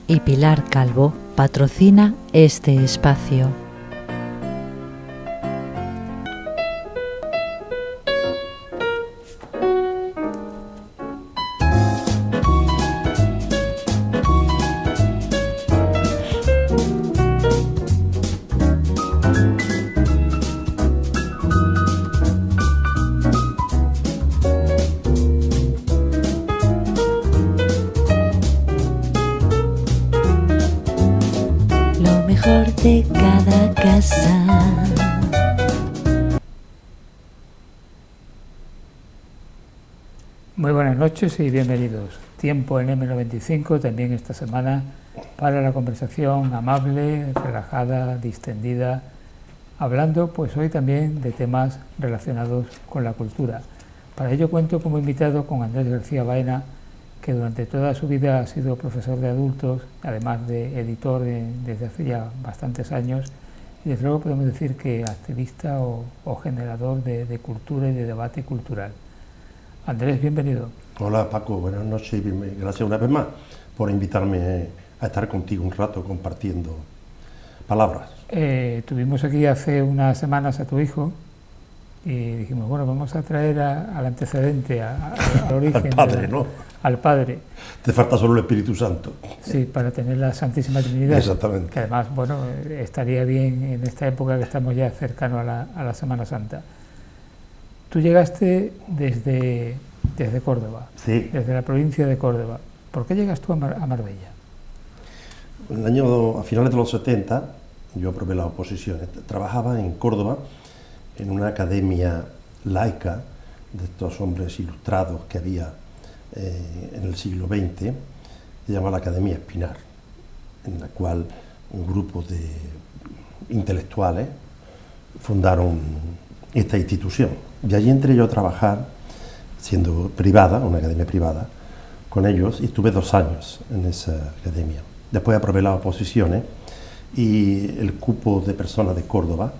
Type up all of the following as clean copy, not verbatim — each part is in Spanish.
y Pilar Calvo patrocina este espacio. De cada casa. Muy buenas noches y bienvenidos. Tiempo en M95 también esta semana para la conversación amable, relajada, distendida, hablando pues hoy también de temas relacionados con la cultura. Para ello cuento como invitado con Andrés García Baena, que durante toda su vida ha sido profesor de adultos, además de editor desde hace ya bastantes años, y desde luego podemos decir que activista o generador de cultura y de debate cultural. Andrés, bienvenido. Hola Paco, buenas noches y gracias una vez más por invitarme a estar contigo un rato compartiendo palabras. Tuvimos aquí hace unas semanas a tu hijo y dijimos, bueno, vamos a traer al antecedente, al origen. Al padre, ¿no? Al Padre. Te falta solo el Espíritu Santo. Sí, para tener la Santísima Trinidad. Exactamente. Que además, bueno, estaría bien en esta época que estamos ya cercano a la Semana Santa. Tú llegaste desde Córdoba, sí, desde la provincia de Córdoba. ¿Por qué llegas tú a Marbella? A finales de los 70, yo aprobé las oposiciones. Trabajaba en Córdoba, en una academia laica de estos hombres ilustrados que había en el siglo XX, se llama la Academia Espinar, en la cual un grupo de intelectuales fundaron esta institución. Y allí entré yo a trabajar, siendo privada, una academia privada, con ellos, y estuve 2 años en esa academia. Después aprobé las oposiciones y el cupo de personas de Córdoba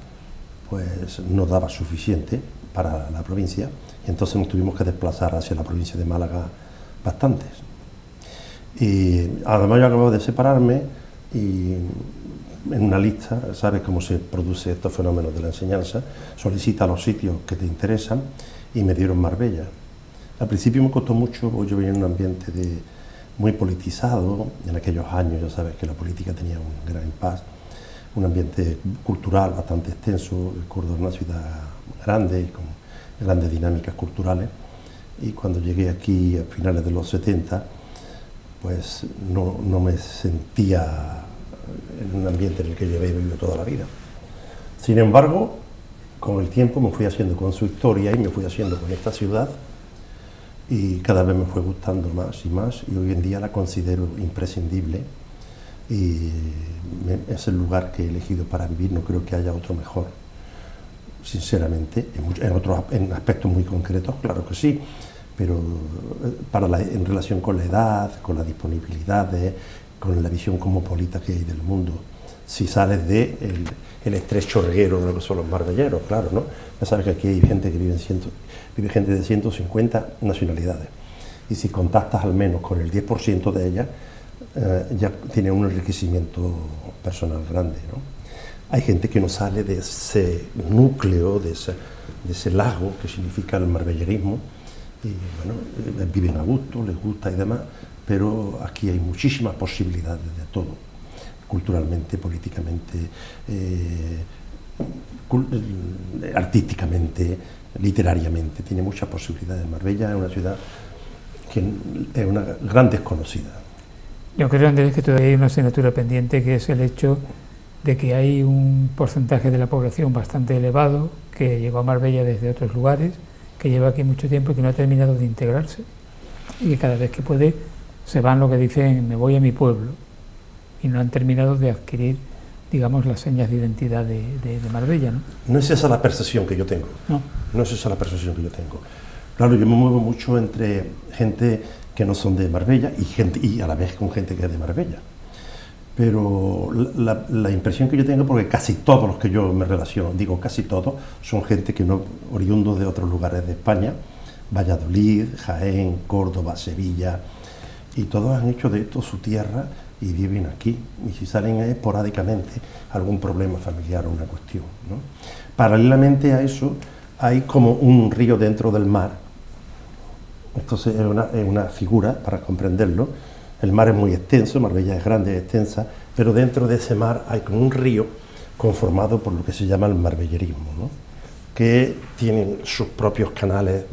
pues no daba suficiente para la provincia, y entonces nos tuvimos que desplazar hacia la provincia de Málaga bastantes. Y además yo acabo de separarme y en una lista, sabes cómo se produce estos fenómenos de la enseñanza, solicita los sitios que te interesan y me dieron Marbella. Al principio me costó mucho, porque yo venía en un ambiente muy politizado, en aquellos años ya sabes que la política tenía un gran impasse, un ambiente cultural bastante extenso. Córdoba es una ciudad grande y con grandes dinámicas culturales, y cuando llegué aquí a finales de los 70 pues no me sentía en un ambiente en el que yo había vivido toda la vida. Sin embargo, con el tiempo me fui haciendo con su historia y me fui haciendo con esta ciudad, y cada vez me fue gustando más y más, y hoy en día la considero imprescindible y es el lugar que he elegido para vivir. No creo que haya otro mejor, sinceramente, en aspectos muy concretos, claro que sí, pero en relación con la edad, con las disponibilidades, con la visión cosmopolita que hay del mundo, si sales del estrecho reguero de lo que son los marbelleros, claro, ¿no? Ya sabes que aquí hay gente que vive gente de 150 nacionalidades, y si contactas al menos con el 10% de ellas, ya tiene un enriquecimiento personal grande, ¿no? Hay gente que no sale de ese núcleo, de ese lago que significa el marbellerismo, y bueno, viven a gusto, les gusta y demás, pero aquí hay muchísimas posibilidades de todo, culturalmente, políticamente, artísticamente, literariamente, tiene muchas posibilidades. Marbella es una ciudad que es una gran desconocida. Yo creo, Andrés, que todavía hay una asignatura pendiente, que es el hecho de que hay un porcentaje de la población bastante elevado que llegó a Marbella desde otros lugares, que lleva aquí mucho tiempo y que no ha terminado de integrarse, y que cada vez que puede se van, lo que dicen, me voy a mi pueblo, y no han terminado de adquirir, digamos, las señas de identidad de Marbella, ¿no? No es esa la percepción que yo tengo. No es esa la percepción que yo tengo. Claro, yo me muevo mucho entre gente que no son de Marbella y a la vez con gente que es de Marbella. Pero la impresión que yo tengo, porque casi todos los que yo me relaciono, digo casi todos, son gente que no, oriundos de otros lugares de España, Valladolid, Jaén, Córdoba, Sevilla, y todos han hecho de esto su tierra y viven aquí, y si salen esporádicamente algún problema familiar o una cuestión, ¿no? Paralelamente a eso hay como un río dentro del mar. Entonces es una figura para comprenderlo. El mar es muy extenso, Marbella es grande, es extensa, pero dentro de ese mar hay como un río conformado por lo que se llama el marbellerismo, ¿no? Que tienen sus propios canales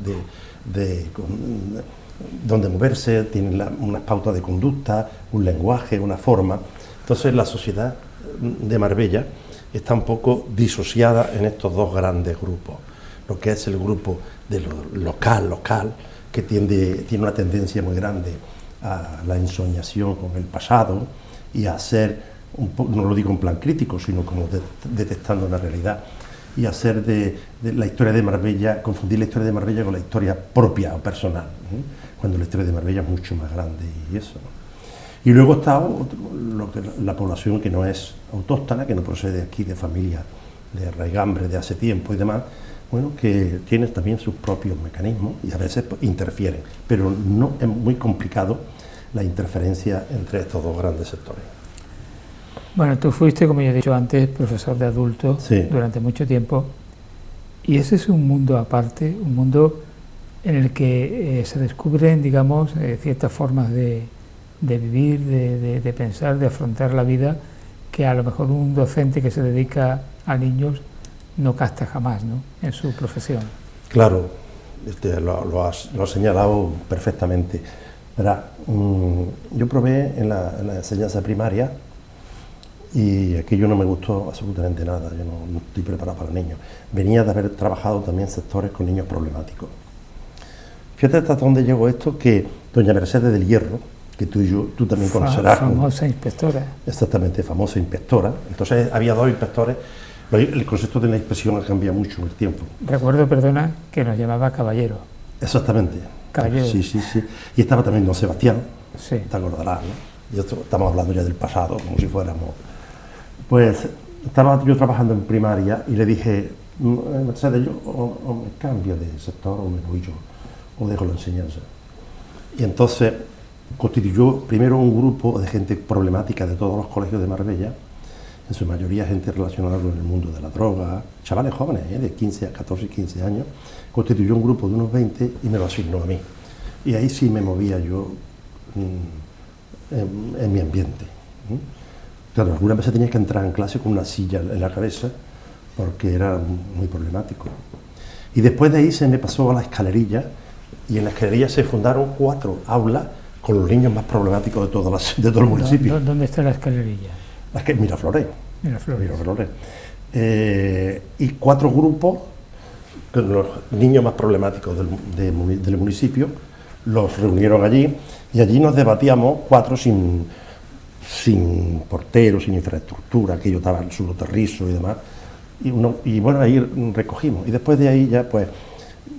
donde moverse, tienen unas pautas de conducta, un lenguaje, una forma. Entonces la sociedad de Marbella está un poco disociada en estos dos grandes grupos, lo que es el grupo de lo local, que tiene una tendencia muy grande a la ensoñación con el pasado y a ser, no lo digo en plan crítico, sino como detectando una realidad, y hacer de la historia de Marbella, confundir la historia de Marbella con la historia propia o personal, cuando la historia de Marbella es mucho más grande y eso, ¿no? Y luego está la población que no es autóctona, que no procede aquí de familias de raigambre de hace tiempo y demás, bueno, que tiene también sus propios mecanismos y a veces interfieren, pero no es muy complicado la interferencia entre estos dos grandes sectores. Bueno, tú fuiste, como ya he dicho antes, profesor de adultos, sí, durante mucho tiempo, y ese es un mundo aparte, un mundo en el que se descubren, digamos, ciertas formas de vivir, de pensar, de afrontar la vida, que a lo mejor un docente que se dedica a niños no capta jamás, ¿no?, en su profesión. Claro, lo has señalado perfectamente. Verá, yo probé en la enseñanza primaria y aquello no me gustó absolutamente nada, yo no estoy preparado para niños. Venía de haber trabajado también sectores con niños problemáticos. Fíjate hasta dónde llegó esto, que doña Mercedes del Hierro, que tú también conocerás. Famosa inspectora. Exactamente, famosa inspectora. Entonces había dos inspectores. El concepto de la inspección ha cambiado mucho en el tiempo. Recuerdo, perdona, que nos llamaba caballero. Exactamente. Caballero. Sí. Y estaba también don Sebastián, sí, te acordarás, ¿no? Y esto, estamos hablando ya del pasado, como si fuéramos. Pues estaba yo trabajando en primaria y le dije, Mercedes, yo o me cambio de sector o me voy yo, o dejo la enseñanza. Y entonces constituyó primero un grupo de gente problemática de todos los colegios de Marbella, en su mayoría gente relacionada con el mundo de la droga, chavales jóvenes, de 14 y 15 años, constituyó un grupo de unos 20 y me lo asignó a mí. Y ahí sí me movía yo en mi ambiente. Claro, algunas veces tenía que entrar en clase con una silla en la cabeza porque era muy problemático. Y después de ahí se me pasó a la escalerilla y en la escalerilla se fundaron 4 aulas con los niños más problemáticos de todo el municipio. ¿Dónde está la escalerilla? Miraflores. Y 4 grupos con los niños más problemáticos del municipio, los reunieron allí y allí nos debatíamos 4 sin porteros, sin infraestructura, aquello estaba en suelo terrizo y demás, y bueno, ahí recogimos. Y después de ahí ya pues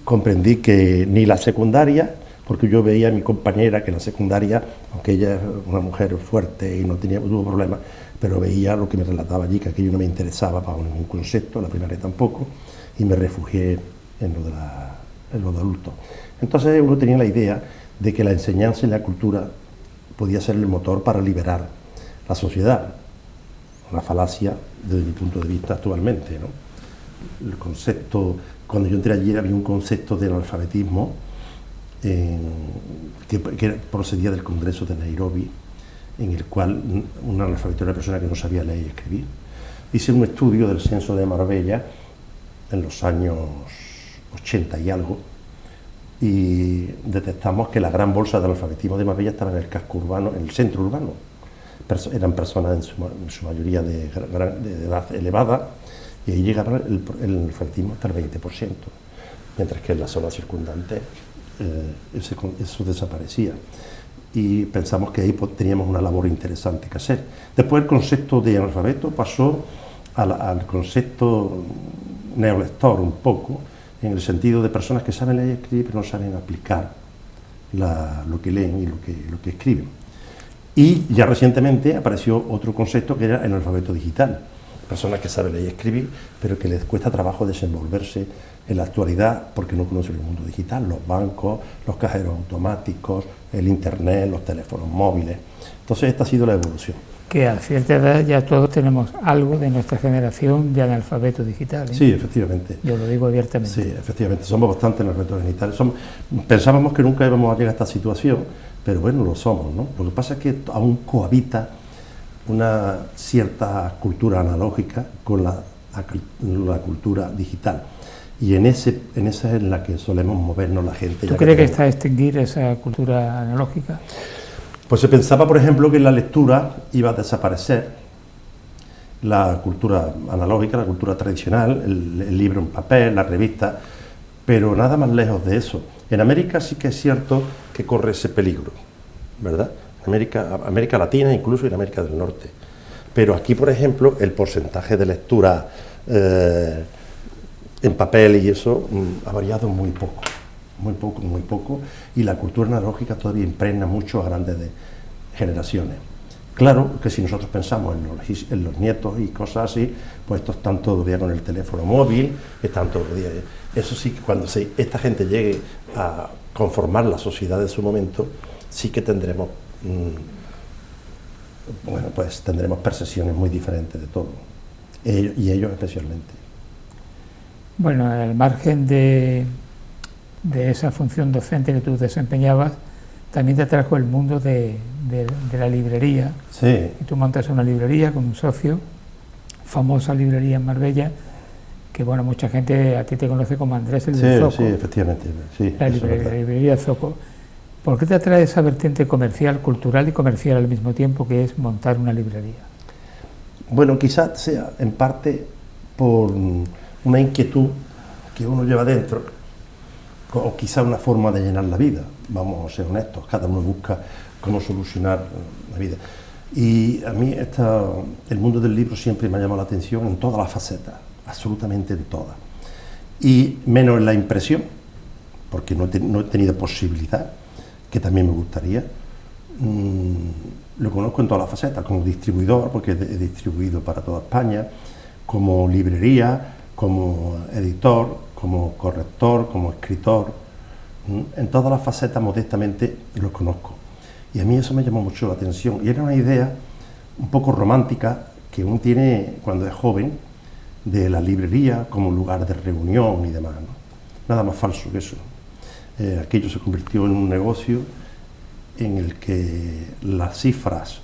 comprendí que ni la secundaria, porque yo veía a mi compañera que en la secundaria, aunque ella es una mujer fuerte y no tuvo problemas, pero veía lo que me relataba allí, que aquello no me interesaba para ningún concepto, la primaria tampoco, y me refugié en lo de adultos. Entonces uno tenía la idea de que la enseñanza y la cultura podía ser el motor para liberar la sociedad, una falacia desde mi punto de vista actualmente, ¿no? El concepto, cuando yo entré allí había un concepto del analfabetismo que procedía del Congreso de Nairobi, en el cual un analfabeto era una persona que no sabía leer y escribir. Hice un estudio del censo de Marbella en los años 80 y algo, y detectamos que la gran bolsa del analfabetismo de Marbella estaba en el casco urbano, en el centro urbano. Eran personas en su mayoría de edad elevada, y ahí llegaba el analfabetismo hasta el 20%, mientras que en la zona circundante eso desaparecía. Y pensamos que ahí teníamos una labor interesante que hacer. Después el concepto de analfabeto pasó al concepto neolector un poco, en el sentido de personas que saben leer y escribir pero no saben aplicar lo que leen y lo que escriben. Y ya recientemente apareció otro concepto que era el analfabeto digital, personas que saben leer y escribir, pero que les cuesta trabajo desenvolverse en la actualidad porque no conocen el mundo digital, los bancos, los cajeros automáticos, el internet, los teléfonos móviles. Entonces esta ha sido la evolución. Que a cierta edad ya todos tenemos algo de nuestra generación de analfabeto digital, ¿eh? Sí, efectivamente. Yo lo digo abiertamente. Sí, efectivamente, somos bastante analfabetos digitales. Pensábamos que nunca íbamos a llegar a esta situación, pero bueno, lo somos, ¿no? Lo que pasa es que aún cohabita una cierta cultura analógica con la cultura digital. Y en esa es en la que solemos movernos la gente. ¿Tú crees que está a extinguir esa cultura analógica? Pues se pensaba, por ejemplo, que en la lectura iba a desaparecer la cultura analógica, la cultura tradicional, el libro en papel, la revista, pero nada más lejos de eso. En América sí que es cierto que corre ese peligro, ¿verdad? América Latina, incluso en América del Norte. Pero aquí, por ejemplo, el porcentaje de lectura en papel y eso ha variado muy poco, y la cultura analógica todavía impregna mucho a grandes generaciones. Claro que si nosotros pensamos en los nietos y cosas así, pues estos están todo el día con el teléfono móvil, están todo el día. Eso sí, que cuando esta gente llegue a conformar la sociedad de su momento, sí que tendremos, pues tendremos percepciones muy diferentes de todo, y ellos especialmente. Bueno, al margen de esa función docente que tú desempeñabas, también te atrajo el mundo de la librería. Sí. Y tú montas una librería con un socio, famosa librería en Marbella, que bueno, mucha gente a ti te conoce como Andrés el del Zoco. Sí, efectivamente. Sí, la librería Zoco. ¿Por qué te atrae esa vertiente comercial, cultural y comercial al mismo tiempo, que es montar una librería? Bueno, quizás sea en parte por una inquietud que uno lleva dentro, o quizá una forma de llenar la vida, vamos a ser honestos, cada uno busca cómo solucionar la vida. Y a mí el mundo del libro siempre me ha llamado la atención en todas las facetas, absolutamente en todas. Y menos en la impresión, porque no he tenido posibilidad, que también me gustaría. Lo conozco en todas las facetas, como distribuidor, porque he distribuido para toda España, como librería, como editor, como corrector, como escritor. En todas las facetas, modestamente, los conozco. Y a mí eso me llamó mucho la atención. Y era una idea un poco romántica que uno tiene cuando es joven, de la librería como lugar de reunión y demás, ¿no? Nada más falso que eso. Aquello se convirtió en un negocio en el que las cifras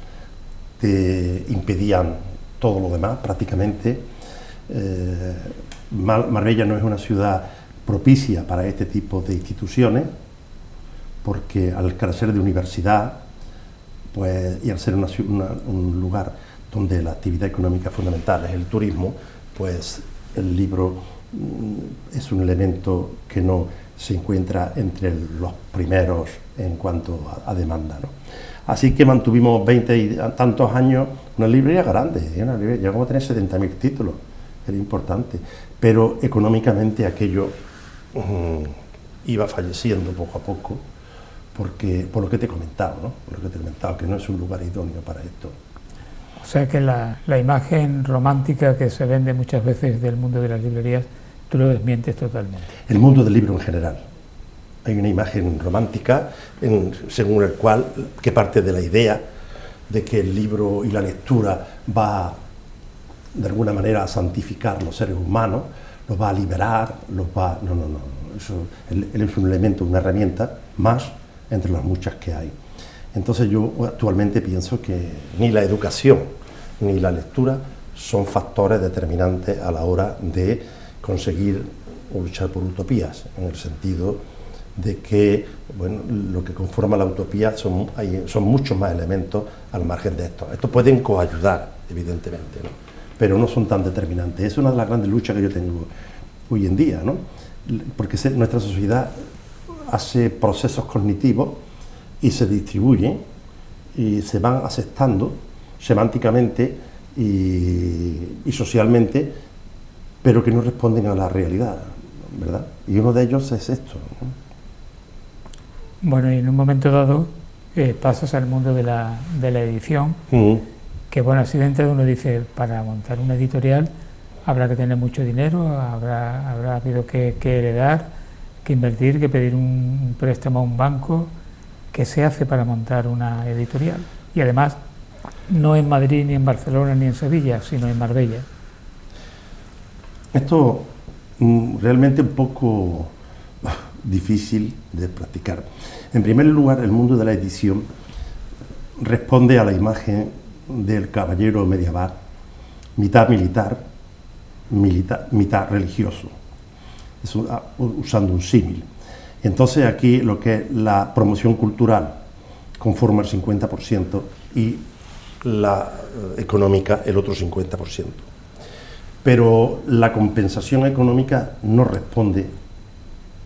te impedían todo lo demás, prácticamente. Marbella no es una ciudad propicia para este tipo de instituciones, porque al carecer de universidad, pues, y al ser un lugar donde la actividad económica fundamental es el turismo, pues el libro es un elemento que no se encuentra entre los primeros en cuanto a demanda, ¿no? Así que mantuvimos 20 y tantos años una librería grande, llegamos a tener 70.000 títulos, era importante, pero económicamente aquello iba falleciendo poco a poco, porque, por lo que te he comentado, ¿no? Por lo que te he comentado, que no es un lugar idóneo para esto. O sea que la imagen romántica que se vende muchas veces del mundo de las librerías, tú lo desmientes totalmente. El mundo del libro en general. Hay una imagen romántica según el cual, que parte de la idea de que el libro y la lectura va de alguna manera a santificar los seres humanos, los va a liberar, No, eso, él es un elemento, una herramienta más entre las muchas que hay. Entonces yo actualmente pienso que ni la educación ni la lectura son factores determinantes a la hora de conseguir o luchar por utopías, en el sentido de que, bueno, lo que conforma la utopía son muchos más elementos al margen de esto. Estos pueden coayudar, evidentemente, ¿no? Pero no son tan determinantes. Es una de las grandes luchas que yo tengo hoy en día, ¿no? Porque nuestra sociedad hace procesos cognitivos y se distribuyen y se van aceptando semánticamente y socialmente, pero que no responden a la realidad, ¿verdad? Y uno de ellos es esto, ¿no? Bueno, y en un momento dado pasas al mundo de la edición, que bueno, así de entrada uno dice, para montar una editorial habrá que tener mucho dinero, habrá habido que heredar, que invertir, que pedir un préstamo a un banco. ¿Qué se hace para montar una editorial? Y además, no en Madrid, ni en Barcelona, ni en Sevilla, sino en Marbella. Esto realmente un poco difícil de practicar. En primer lugar, el mundo de la edición responde a la imagen del caballero medieval, mitad militar, mitad religioso, usando un símil. Entonces aquí lo que es la promoción cultural conforma el 50% y la económica el otro 50%. Pero la compensación económica no responde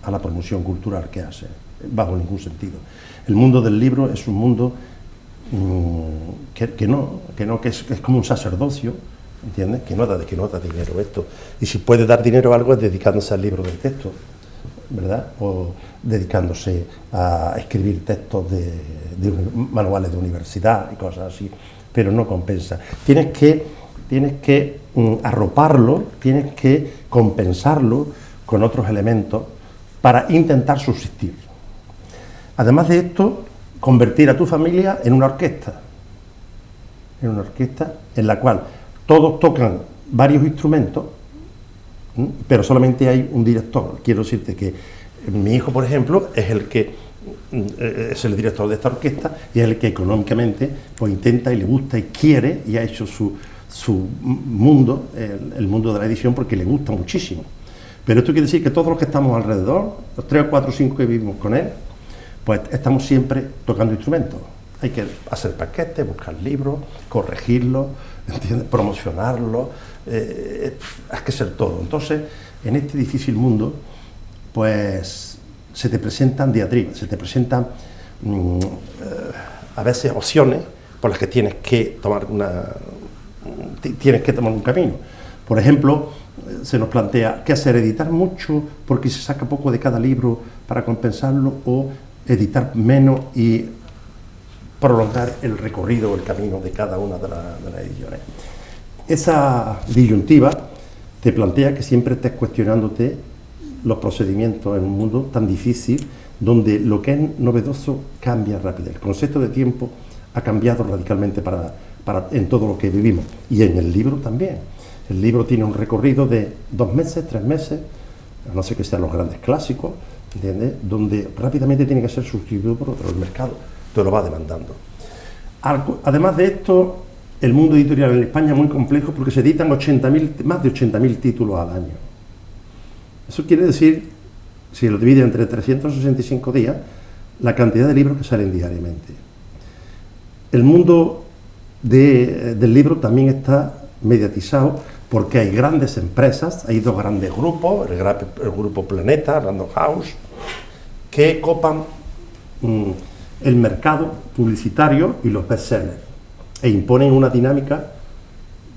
a la promoción cultural que hace, bajo ningún sentido. El mundo del libro es un mundo que es como un sacerdocio, ¿entiendes? Que no da dinero esto. Y si puede dar dinero a algo es dedicándose al libro de texto, ¿verdad? O dedicándose a escribir textos de manuales de universidad y cosas así, pero no compensa. Tienes que arroparlo, tienes que compensarlo con otros elementos para intentar subsistir. Además de esto, convertir a tu familia en una orquesta en la cual todos tocan varios instrumentos, pero solamente hay un director. Quiero decirte que mi hijo, por ejemplo, es el director de esta orquesta y es el que económicamente pues intenta y le gusta y quiere y ha hecho su mundo, el mundo de la edición, porque le gusta muchísimo. Pero esto quiere decir que todos los que estamos alrededor, los 3 o 4 o 5 que vivimos con él, pues estamos siempre tocando instrumentos. Hay que hacer paquetes, buscar libros, corregirlos, ¿entiendes? Promocionarlos, hay que ser todo. Entonces, en este difícil mundo, pues se te presentan diatribas, se te presentan a veces opciones por las que tienes que tomar un camino. Por ejemplo, se nos plantea qué hacer, editar mucho porque se saca poco de cada libro para compensarlo, o editar menos y prolongar el recorrido o el camino de cada una de las ediciones. Esa disyuntiva te plantea que siempre estés cuestionándote los procedimientos en un mundo tan difícil, donde lo que es novedoso cambia rápido. El concepto de tiempo ha cambiado radicalmente en todo lo que vivimos, y en el libro también. El libro tiene un recorrido de 2 meses, 3 meses, a no ser que sean los grandes clásicos, ¿entiendes?, donde rápidamente tiene que ser sustituido por otro. El mercado te lo va demandando. Además de esto, el mundo editorial en España es muy complejo porque se editan más de 80.000 títulos al año. Eso quiere decir, si lo divide entre 365 días, la cantidad de libros que salen diariamente. El mundo del libro también está mediatizado porque hay grandes empresas, hay 2 grandes grupos, el grupo Planeta, Random House, que copan el mercado publicitario y los bestsellers e imponen una dinámica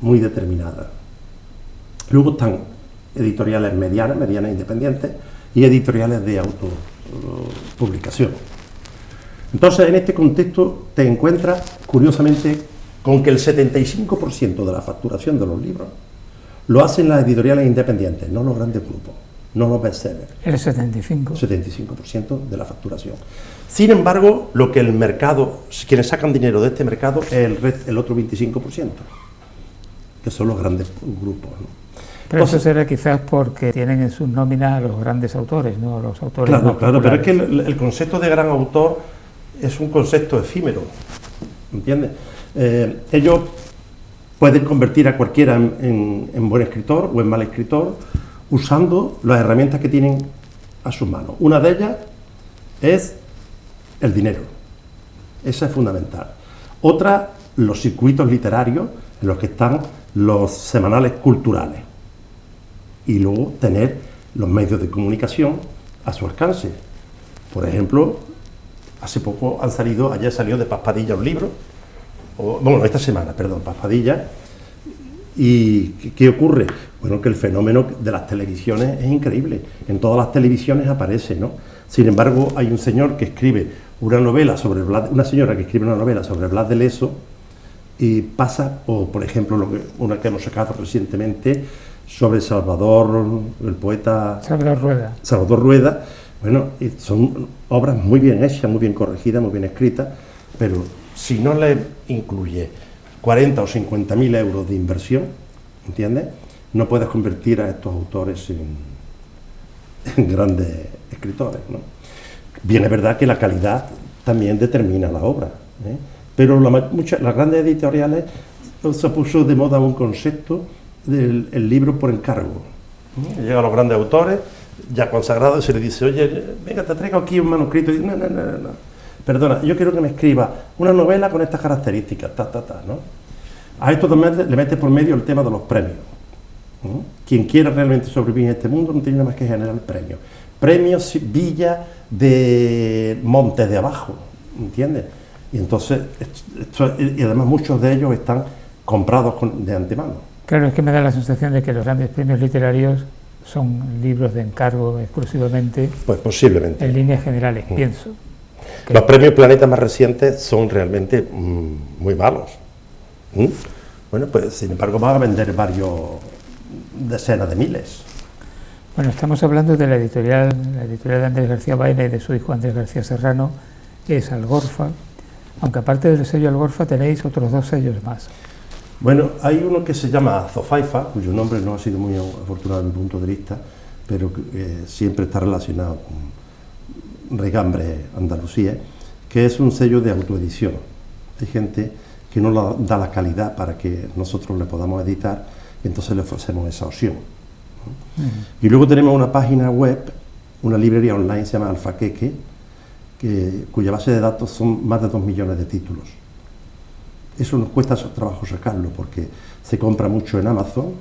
muy determinada. Luego están editoriales medianas independientes, y editoriales de autopublicación. Entonces, en este contexto te encuentras, curiosamente, con que el 75% de la facturación de los libros lo hacen las editoriales independientes, no los grandes grupos, no los bestsellers. El 75%. 75% de la facturación. Sin embargo, lo que el mercado, quienes sacan dinero de este mercado, es el otro 25%, que son los grandes grupos, ¿no? Pero eso será quizás porque tienen en sus nóminas a los grandes autores, ¿no? Los autores claro, más claro, pero es que populares. el concepto de gran autor es un concepto efímero, ¿entiendes? Ellos pueden convertir a cualquiera en buen escritor o en mal escritor usando las herramientas que tienen a sus manos. Una de ellas es el dinero, esa es fundamental. Otra, los circuitos literarios en los que están los semanales culturales. Y luego tener los medios de comunicación a su alcance. Por ejemplo, hace poco ayer salió de Paspadilla un libro, esta semana, Paspadilla. ¿Y qué ocurre? Bueno, que el fenómeno de las televisiones es increíble. En todas las televisiones aparece, ¿no? Sin embargo, hay un señor que escribe una señora que escribe una novela sobre Blas de Leso, y pasa, o por ejemplo, una que hemos sacado recientemente sobre Salvador, el poeta Salvador Rueda. Bueno, son obras muy bien hechas, muy bien corregidas, muy bien escritas, pero si no le incluye 40 o 50.000 euros de inversión, ¿entiendes?, no puedes convertir a estos autores en grandes escritores, ¿no? Bien, es verdad que la calidad también determina la obra, ¿eh? Pero las grandes editoriales se puso de moda un concepto del libro por encargo, ¿no? Llegan los grandes autores ya consagrados y se les dice: oye, venga, te traigo aquí un manuscrito, y dice, no, perdona, yo quiero que me escriba una novela con estas características, ¿no? A esto también le mete por medio el tema de los premios, ¿no? Quien quiera realmente sobrevivir en este mundo no tiene nada más que generar premios. Premios Villa de Montes de Abajo, ¿entiendes? Y entonces, y además muchos de ellos están comprados de antemano. Claro, es que me da la sensación de que los grandes premios literarios son libros de encargo exclusivamente. Pues posiblemente. En líneas generales, pienso. Los premios Planeta más recientes son realmente muy malos. Bueno, pues sin embargo van a vender varios decenas de miles. Bueno, estamos hablando de la editorial de Andrés García Baena y de su hijo Andrés García Serrano, que es Algorfa, aunque aparte del sello Algorfa tenéis otros 2 sellos más. Bueno, hay uno que se llama Zofaifa, cuyo nombre no ha sido muy afortunado desde mi punto de vista, pero siempre está relacionado con Regambre Andalucía, que es un sello de autoedición. Hay gente que no da la calidad para que nosotros le podamos editar, y entonces le ofrecemos esa opción, ¿no? Y luego tenemos una página web, una librería online, se llama Alfaqueque, cuya base de datos son más de 2 millones de títulos. Eso nos cuesta trabajo sacarlo, porque se compra mucho en Amazon.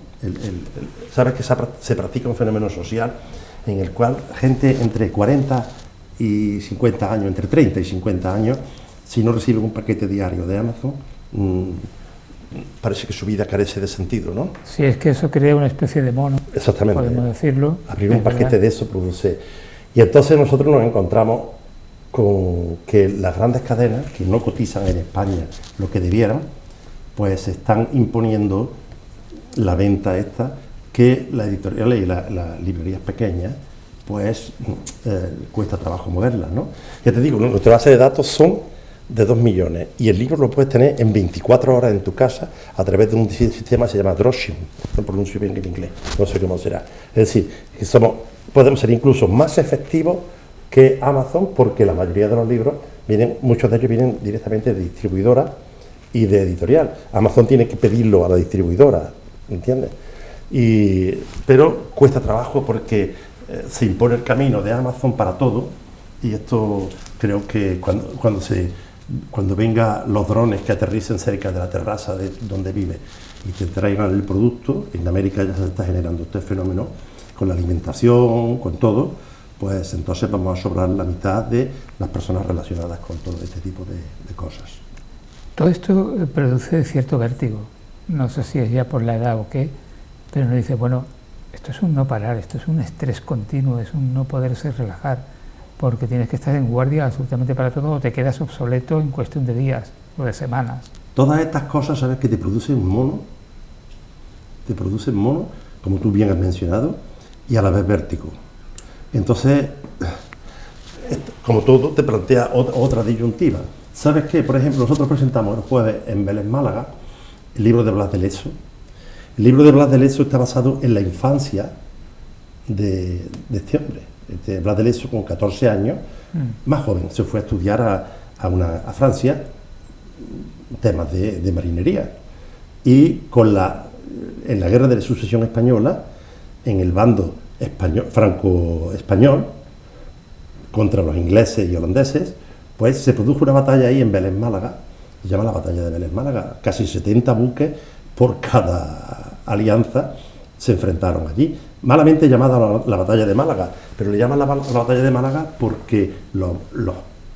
Sabes que se practica un fenómeno social en el cual gente entre 40 y 50 años, entre 30 y 50 años, si no reciben un paquete diario de Amazon, parece que su vida carece de sentido, ¿no? Sí, es que eso crea una especie de mono. Exactamente. Podemos decirlo. Abrir un paquete de eso produce. Y entonces nosotros nos encontramos con que las grandes cadenas, que no cotizan en España lo que debieran, pues están imponiendo la venta esta, que las editoriales y las librerías pequeñas, pues cuesta trabajo moverlas, ¿no? Ya te digo, nuestra base de datos son de 2 millones y el libro lo puedes tener en 24 horas en tu casa a través de un sistema que se llama Dropship, no pronuncio bien el inglés, no sé cómo será. Es decir, que podemos ser incluso más efectivos que Amazon, porque la mayoría de los libros muchos de ellos vienen directamente de distribuidora y de editorial. Amazon tiene que pedirlo a la distribuidora, ¿entiendes? Pero cuesta trabajo porque se impone el camino de Amazon para todo, y esto creo que cuando vengan los drones que aterricen cerca de la terraza de donde vive y te traigan el producto, en América ya se está generando este fenómeno con la alimentación, con todo, pues entonces vamos a sobrar la mitad de las personas relacionadas con todo este tipo de cosas. Todo esto produce cierto vértigo, no sé si es ya por la edad o qué, pero uno dice, bueno, esto es un no parar, esto es un estrés continuo, es un no poderse relajar, porque tienes que estar en guardia absolutamente para todo o te quedas obsoleto en cuestión de días o de semanas. Todas estas cosas, ¿sabes?, que te producen mono, como tú bien has mencionado, y a la vez vértigo. Entonces, como todo, te plantea otra disyuntiva. ¿Sabes qué? Por ejemplo, nosotros presentamos el jueves en Vélez, Málaga, el libro de Blas de Lezo. El libro de Blas de Lezo está basado en la infancia de este hombre. Blas de Lezo, con 14 años, más joven, se fue a estudiar a Francia temas de marinería. Y en la guerra de la sucesión española, en el bando franco-español, contra los ingleses y holandeses, pues se produjo una batalla ahí en Vélez, Málaga, se llama la batalla de Vélez, Málaga. Casi 70 buques por cada alianza se enfrentaron allí. Malamente llamada la batalla de Málaga, pero le llaman la batalla de Málaga porque los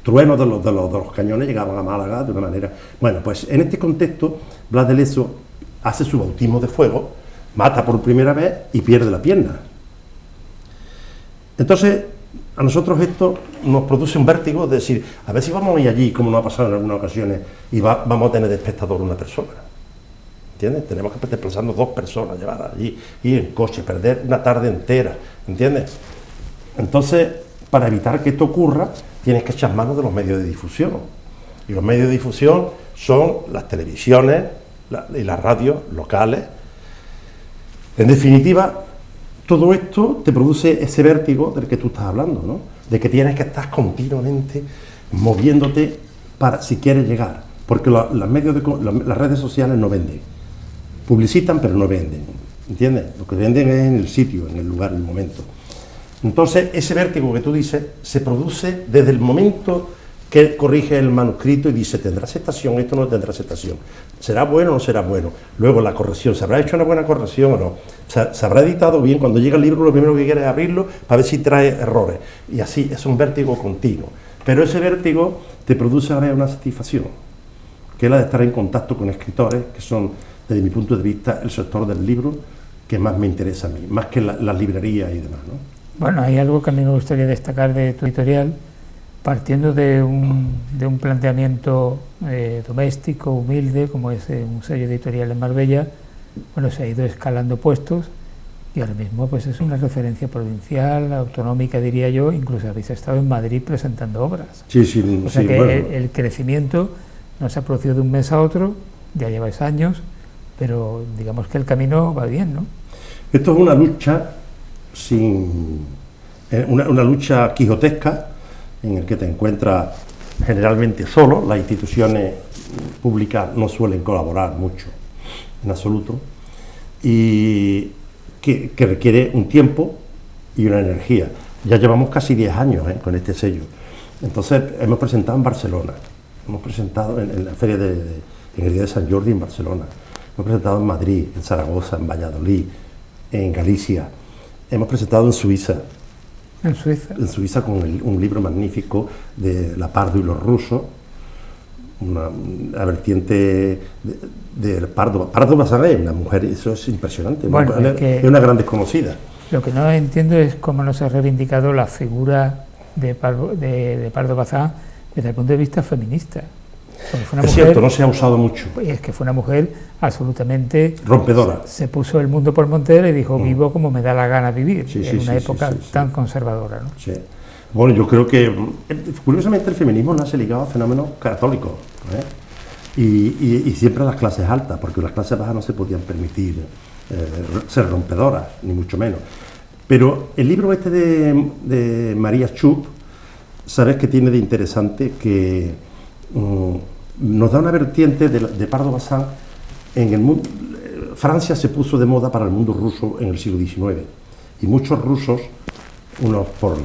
truenos de los cañones llegaban a Málaga de una manera... Bueno, pues en este contexto, Blas de Lezo hace su bautismo de fuego, mata por primera vez y pierde la pierna. Entonces, a nosotros esto nos produce un vértigo de decir, a ver si vamos a ir allí, como nos ha pasado en algunas ocasiones, y vamos a tener de espectador una persona. ¿Entiendes? Tenemos que desplazarnos 2 personas, llevar allí, ir en coche, perder una tarde entera, ¿entiendes? Entonces, para evitar que esto ocurra, tienes que echar mano de los medios de difusión. Y los medios de difusión son las televisiones y las radios locales. En definitiva, todo esto te produce ese vértigo del que tú estás hablando, ¿no? De que tienes que estar continuamente moviéndote para si quieres llegar. Porque las redes sociales no venden. Publicitan, pero no venden, ¿entiendes? Lo que venden es en el sitio, en el lugar, en el momento. Entonces, ese vértigo que tú dices se produce desde el momento que corrige el manuscrito y dice, ¿tendrá aceptación? Esto no tendrá aceptación. ¿Será bueno o no será bueno? Luego la corrección, ¿se habrá hecho una buena corrección o no? ¿Se habrá editado bien? Cuando llega el libro, lo primero que quiere es abrirlo para ver si trae errores. Y así, es un vértigo continuo. Pero ese vértigo te produce a ver una satisfacción, que es la de estar en contacto con escritores que son, desde mi punto de vista, el sector del libro que más me interesa a mí, más que las librerías y demás, ¿no? Bueno, hay algo que a mí me gustaría destacar de tu editorial, partiendo de un planteamiento doméstico, humilde, como es un sello editorial en Marbella. Bueno, se ha ido escalando puestos y ahora mismo pues es una referencia provincial, autonómica diría yo, incluso habéis estado en Madrid presentando obras. Sí, sí, o sea sí, que bueno. el crecimiento no se ha producido de un mes a otro, ya lleváis años, pero digamos que el camino va bien, ¿no? Esto es una lucha una lucha quijotesca en el que te encuentras generalmente solo. Las instituciones públicas no suelen colaborar mucho, en absoluto, y que requiere un tiempo y una energía. Ya llevamos casi 10 años con este sello. Entonces hemos presentado en Barcelona, hemos presentado en la feria en el Día de San Jordi en Barcelona, hemos presentado en Madrid, en Zaragoza, en Valladolid, en Galicia, hemos presentado en Suiza. En Suiza. En Suiza con un libro magnífico de La Pardo y los rusos, la vertiente de Pardo Bazán es una mujer, eso es impresionante, bueno, es una gran desconocida. Lo que no entiendo es cómo no se ha reivindicado la figura de Pardo Bazán desde el punto de vista feminista. Fue una es mujer, cierto, no se ha usado mucho. Es que fue una mujer absolutamente rompedora. Se puso el mundo por montera y dijo, vivo como me da la gana vivir, en una época tan conservadora, ¿no? Sí. Bueno, yo creo que, curiosamente, el feminismo nace ligado a fenómenos católicos, y siempre a las clases altas, porque las clases bajas no se podían permitir ser rompedoras, ni mucho menos. Pero el libro este de María Chup, ¿sabes qué tiene de interesante? Que nos da una vertiente de Pardo Bazán en el mundo. Francia se puso de moda para el mundo ruso en el siglo XIX, y muchos rusos, unos por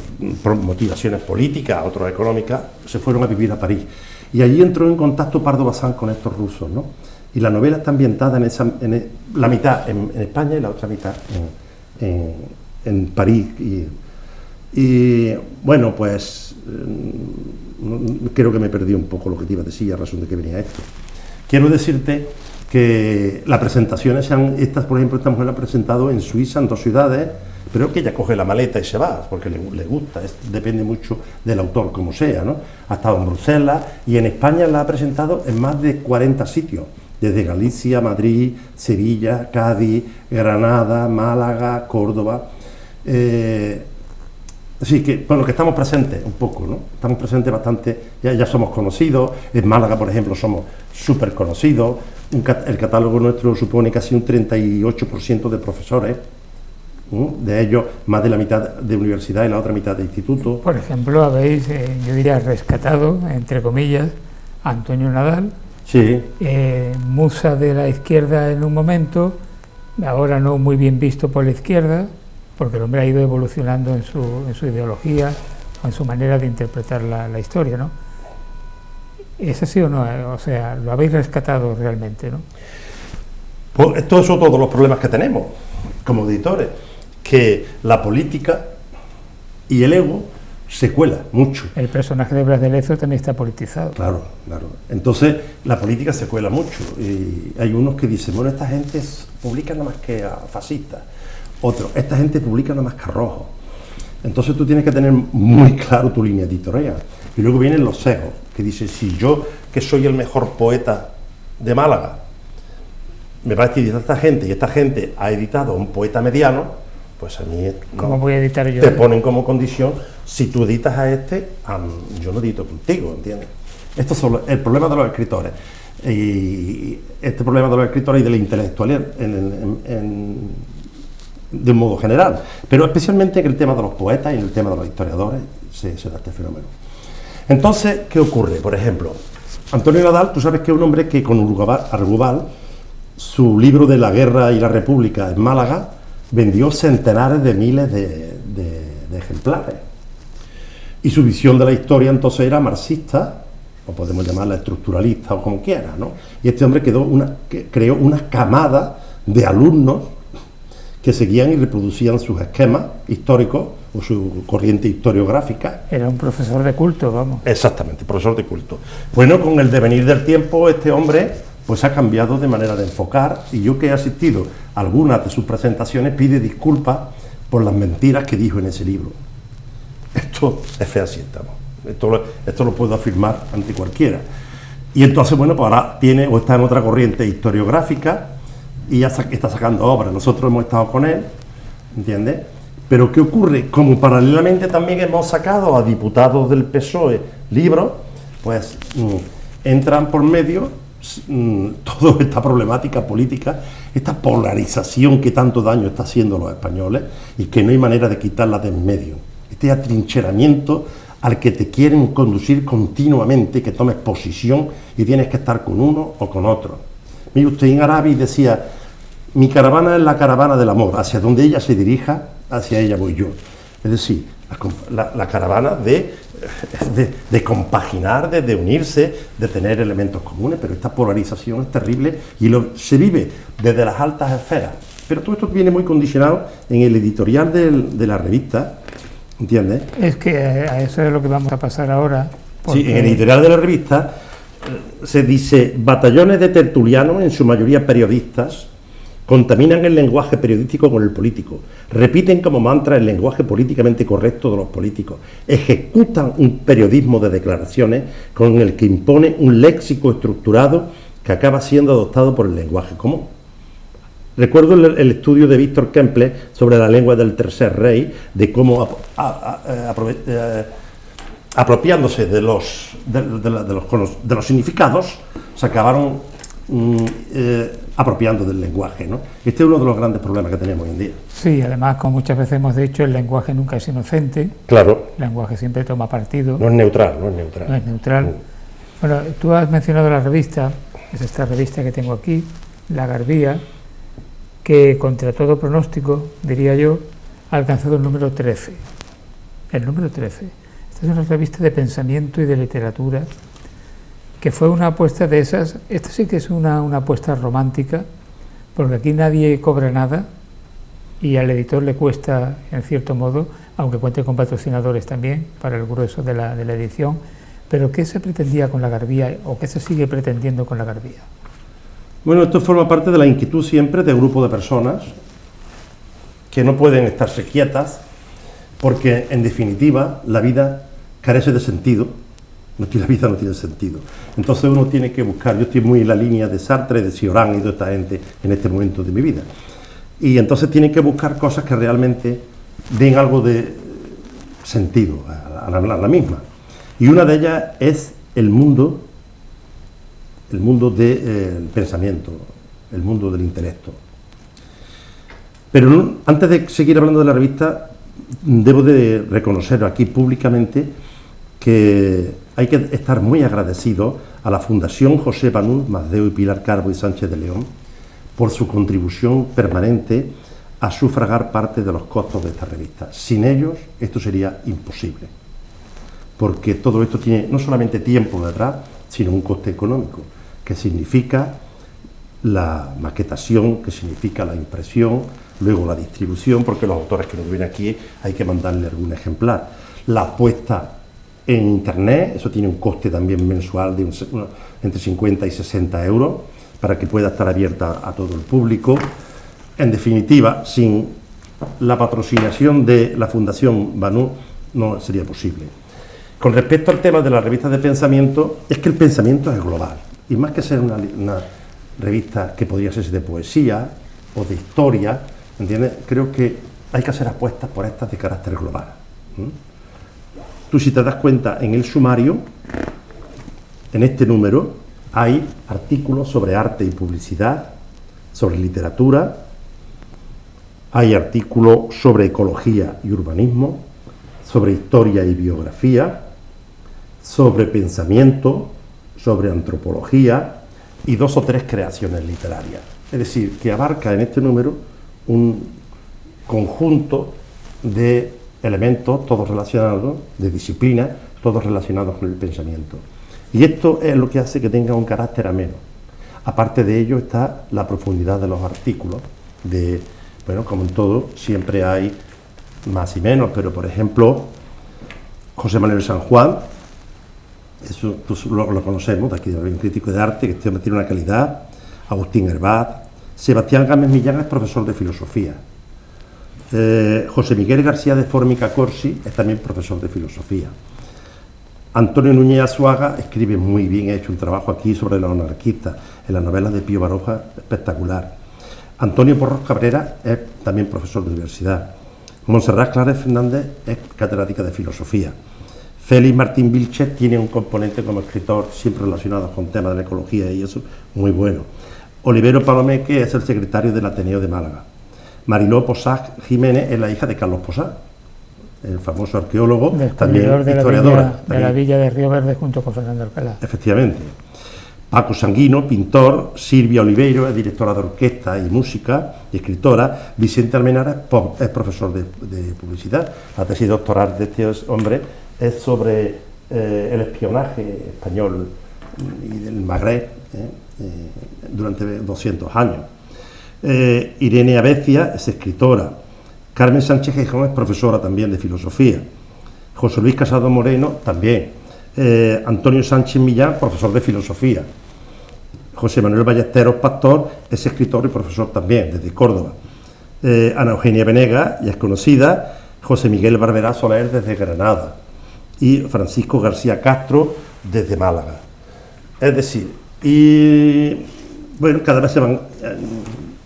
motivaciones políticas, otros económicas, se fueron a vivir a París. Y allí entró en contacto Pardo Bazán con estos rusos, ¿no? Y la novela está ambientada la mitad en España y la otra mitad en París. Y bueno, pues creo que me perdí un poco lo que te iba a decir, a razón de que venía esto. Quiero decirte que las presentaciones por ejemplo, esta mujer la ha presentado en Suiza, en 2 ciudades, pero que ella coge la maleta y se va, porque le gusta, depende mucho del autor, como sea, ¿no? Ha estado en Bruselas y en España la ha presentado en más de 40 sitios, desde Galicia, Madrid, Sevilla, Cádiz, Granada, Málaga, Córdoba. Así que, bueno, que estamos presentes un poco, ¿no? Estamos presentes bastante, ya somos conocidos. En Málaga, por ejemplo, somos súper conocidos. El catálogo nuestro supone casi un 38% de profesores, de ellos más de la mitad de universidad y la otra mitad de instituto. Por ejemplo, habéis, yo diría, rescatado, entre comillas, a Antonio Nadal, sí. Musa de la izquierda en un momento, ahora no muy bien visto por la izquierda, porque el hombre ha ido evolucionando en su ideología o en su manera de interpretar la historia, ¿no? ¿Es así o no? O sea, lo habéis rescatado realmente, ¿no? Pues estos son todos los problemas que tenemos como editores, que la política y el ego se cuela mucho. El personaje de Blas de Lezo también está politizado. Claro, claro. Entonces, la política se cuela mucho. Y hay unos que dicen, bueno, esta gente publica nada más que a fascistas. Otros, esta gente publica nada más que a rojos. Entonces tú tienes que tener muy claro tu línea editorial. Y luego vienen los sesgos, que dicen, si yo, que soy el mejor poeta de Málaga, me va a editar esta gente, y esta gente ha editado a un poeta mediano, pues a mí... ¿Cómo voy a editar yo? Te ponen como condición, si tú editas a este, yo no edito contigo, ¿entiendes? Esto es el problema de los escritores. Y este problema de los escritores y de la intelectualidad de un modo general, pero especialmente en el tema de los poetas y en el tema de los historiadores se da este fenómeno. Entonces, ¿qué ocurre? Por ejemplo, Antonio Nadal, tú sabes que es un hombre que con Argubal, su libro de la guerra y la república en Málaga, vendió centenares de miles de ejemplares. Y su visión de la historia entonces era marxista, o podemos llamarla estructuralista o como quiera, ¿no? Y este hombre creó una camada de alumnos que seguían y reproducían sus esquemas históricos o su corriente historiográfica. Era un profesor de culto, vamos. Exactamente, profesor de culto. Bueno, con el devenir del tiempo, este hombre pues ha cambiado de manera de enfocar, y yo que he asistido a algunas de sus presentaciones pide disculpas por las mentiras que dijo en ese libro. Esto es fehaciente, ¿no? Esto lo puedo afirmar ante cualquiera. Y entonces, bueno, pues ahora tiene o está en otra corriente historiográfica y ya está sacando obras. Nosotros hemos estado con él, ¿entiendes? Pero ¿qué ocurre? Como paralelamente también hemos sacado a diputados del PSOE libros, pues entran por medio toda esta problemática política, esta polarización que tanto daño está haciendo a los españoles y que no hay manera de quitarla de en medio. Este atrincheramiento al que te quieren conducir continuamente, que tomes posición y tienes que estar con uno o con otro. Mire usted, en Arabi decía, mi caravana es la caravana del amor, hacia donde ella se dirija, hacia ella voy yo. Es decir, la caravana de compaginar, de unirse, de tener elementos comunes, pero esta polarización es terrible y se vive desde las altas esferas. Pero todo esto viene muy condicionado en el editorial de la revista, ¿entiendes? Es que a eso es lo que vamos a pasar ahora. Sí, en el editorial de la revista se dice, batallones de tertulianos, en su mayoría periodistas, contaminan el lenguaje periodístico con el político, repiten como mantra el lenguaje políticamente correcto de los políticos, ejecutan un periodismo de declaraciones con el que impone un léxico estructurado que acaba siendo adoptado por el lenguaje común. Recuerdo el estudio de Víctor Kemple sobre la lengua del tercer rey, de cómo apropiándose de los significados, se acabaron apropiando del lenguaje, ¿no? Este es uno de los grandes problemas que tenemos hoy en día. Sí, además, como muchas veces hemos dicho, el lenguaje nunca es inocente. Claro. El lenguaje siempre toma partido. No es neutral, no es neutral. No es neutral. Bueno, tú has mencionado la revista, es esta revista que tengo aquí, La Garbía, que contra todo pronóstico, diría yo, ha alcanzado el número 13. El número 13. Esta es una revista de pensamiento y de literatura, que fue una apuesta de esas. Esta sí que es una apuesta romántica, porque aquí nadie cobra nada y al editor le cuesta, en cierto modo, aunque cuente con patrocinadores también para el grueso de la edición. Pero ¿qué se pretendía con La Garbía o qué se sigue pretendiendo con La Garbía? Bueno, esto forma parte de la inquietud siempre de grupo de personas que no pueden estarse quietas porque, en definitiva, la vida carece de sentido. La vida no tiene sentido. Entonces uno tiene que buscar, yo estoy muy en la línea de Sartre, de Cioran y de esta gente en este momento de mi vida. Y entonces tienen que buscar cosas que realmente den algo de sentido a la misma. Y una de ellas es el mundo del pensamiento, el mundo del intelecto. Pero antes de seguir hablando de la revista, debo de reconocer aquí públicamente que hay que estar muy agradecido a la Fundación José Banús, Masdeu y Pilar Carbo y Sánchez de León por su contribución permanente a sufragar parte de los costos de esta revista. Sin ellos esto sería imposible, porque todo esto tiene no solamente tiempo detrás, sino un coste económico, que significa la maquetación, que significa la impresión, luego la distribución, porque los autores que nos vienen aquí hay que mandarle algún ejemplar, la puesta en internet, eso tiene un coste también mensual de entre 50 y 60 euros para que pueda estar abierta a todo el público. En definitiva, sin la patrocinación de la Fundación Banús no sería posible. Con respecto al tema de las revistas de pensamiento, es que el pensamiento es global, y más que ser una revista que podría ser de poesía o de historia, ¿entiendes? Creo que hay que hacer apuestas por estas de carácter global. Tú, si te das cuenta, en el sumario, en este número, hay artículos sobre arte y publicidad, sobre literatura, hay artículos sobre ecología y urbanismo, sobre historia y biografía, sobre pensamiento, sobre antropología y 2 o 3 creaciones literarias. Es decir, que abarca en este número un conjunto de elementos, todos relacionados, de disciplinas, todos relacionados con el pensamiento. Y esto es lo que hace que tenga un carácter ameno. Aparte de ello está la profundidad de los artículos. Bueno, como en todo, siempre hay más y menos, pero por ejemplo, José Manuel San Juan, eso lo conocemos, de aquí, de un crítico de arte, que este hombre tiene una calidad, Agustín Herbat, Sebastián Gámez Millán es profesor de filosofía, José Miguel García de Formica Corsi es también profesor de filosofía, Antonio Núñez Azuaga escribe muy bien, ha hecho un trabajo aquí sobre los anarquistas, en las novelas de Pío Baroja, espectacular. Antonio Porros Cabrera es también profesor de universidad. Montserrat Claret Fernández es catedrática de filosofía. Félix Martín Vilchez tiene un componente como escritor siempre relacionado con temas de la ecología y eso, muy bueno. Olivero Palomeque es el secretario del Ateneo de Málaga. Mariló Posat Jiménez es la hija de Carlos Posat, el famoso arqueólogo, también historiadora. De la villa de Río Verde junto con Fernando Alcalá. Efectivamente. Paco Sanguino, pintor. Silvia Oliveiro es directora de orquesta y música y escritora. Vicente Almenara es profesor de publicidad. La tesis doctoral de este hombre es sobre el espionaje español y del Magreb durante 200 años. Irene Abecia es escritora. Carmen Sánchez Gijón es profesora también de filosofía. José Luis Casado Moreno también. Antonio Sánchez Millán, profesor de filosofía. José Manuel Ballesteros Pastor es escritor y profesor también, desde Córdoba. Ana Eugenia Venegas, ya es conocida. José Miguel Barberá Soler, desde Granada. Y Francisco García Castro, desde Málaga. Es decir, y bueno, cada vez se van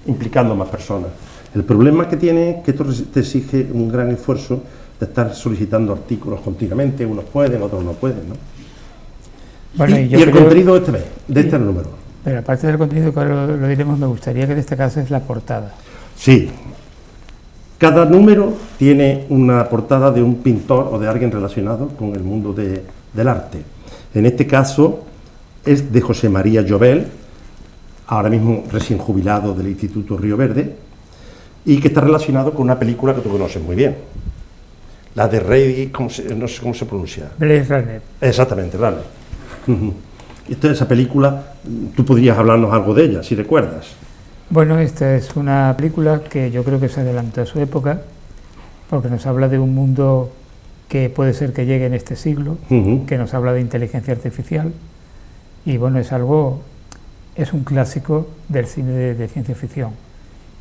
implicando más personas. El problema que tiene es que esto te exige un gran esfuerzo de estar solicitando artículos continuamente, unos pueden, otros no pueden, ¿no? Bueno, y el contenido de este número. Pero aparte del contenido, que ahora lo diremos, me gustaría que destacases la portada. Sí. Cada número tiene una portada de un pintor o de alguien relacionado con el mundo del arte. En este caso es de José María Llobel, ahora mismo recién jubilado del Instituto Río Verde, y que está relacionado con una película que tú conoces muy bien. La de Rey, no sé cómo se pronuncia. Blade Runner. Exactamente, Runner. Entonces, esa película, tú podrías hablarnos algo de ella, si recuerdas. Bueno, esta es una película que yo creo que se adelantó a su época, porque nos habla de un mundo que puede ser que llegue en este siglo, que nos habla de inteligencia artificial, y bueno, es un clásico del cine de ciencia ficción,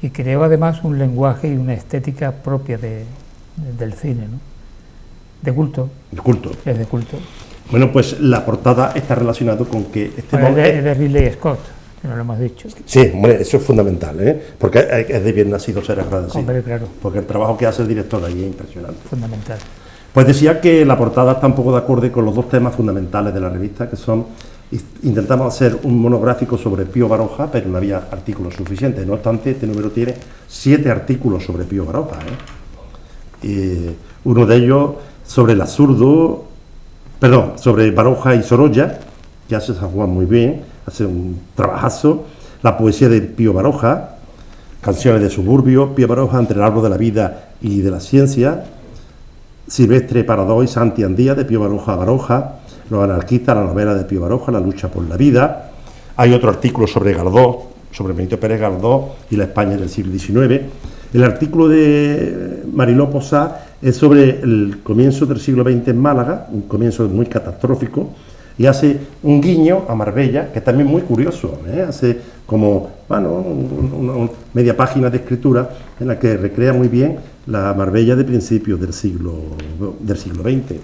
y creó además un lenguaje y una estética propia del cine, ¿no? De culto. De culto. Es de culto. Bueno, pues la portada está relacionada con que... Es de Ridley Scott, que no lo hemos dicho. Sí, hombre, eso es fundamental, porque es de bien nacido ser agradecido. Hombre, claro. Porque el trabajo que hace el director ahí es impresionante. Fundamental. Pues decía que la portada está un poco de acuerdo con los 2 temas fundamentales de la revista, que son... Intentamos hacer un monográfico sobre Pío Baroja, pero no había artículos suficientes. No obstante, este número tiene 7 artículos sobre Pío Baroja. Uno de ellos sobre el absurdo, sobre Baroja y Sorolla, que hace San Juan muy bien, hace un trabajazo. La poesía de Pío Baroja, canciones de suburbio, Pío Baroja entre el árbol de la vida y de la ciencia, Silvestre Paradó y Santi Andía de Pío Baroja a Baroja, Los anarquistas, la novela de Pío Baroja, La lucha por la vida. Hay otro artículo sobre Gardós, sobre Benito Pérez Gardós y la España del siglo XIX. El artículo de Mariló Posat es sobre el comienzo del siglo XX en Málaga, un comienzo muy catastrófico, Y hace un guiño a Marbella, que es también muy curioso, hace como, bueno, una media página de escritura en la que recrea muy bien la Marbella de principios del siglo XX.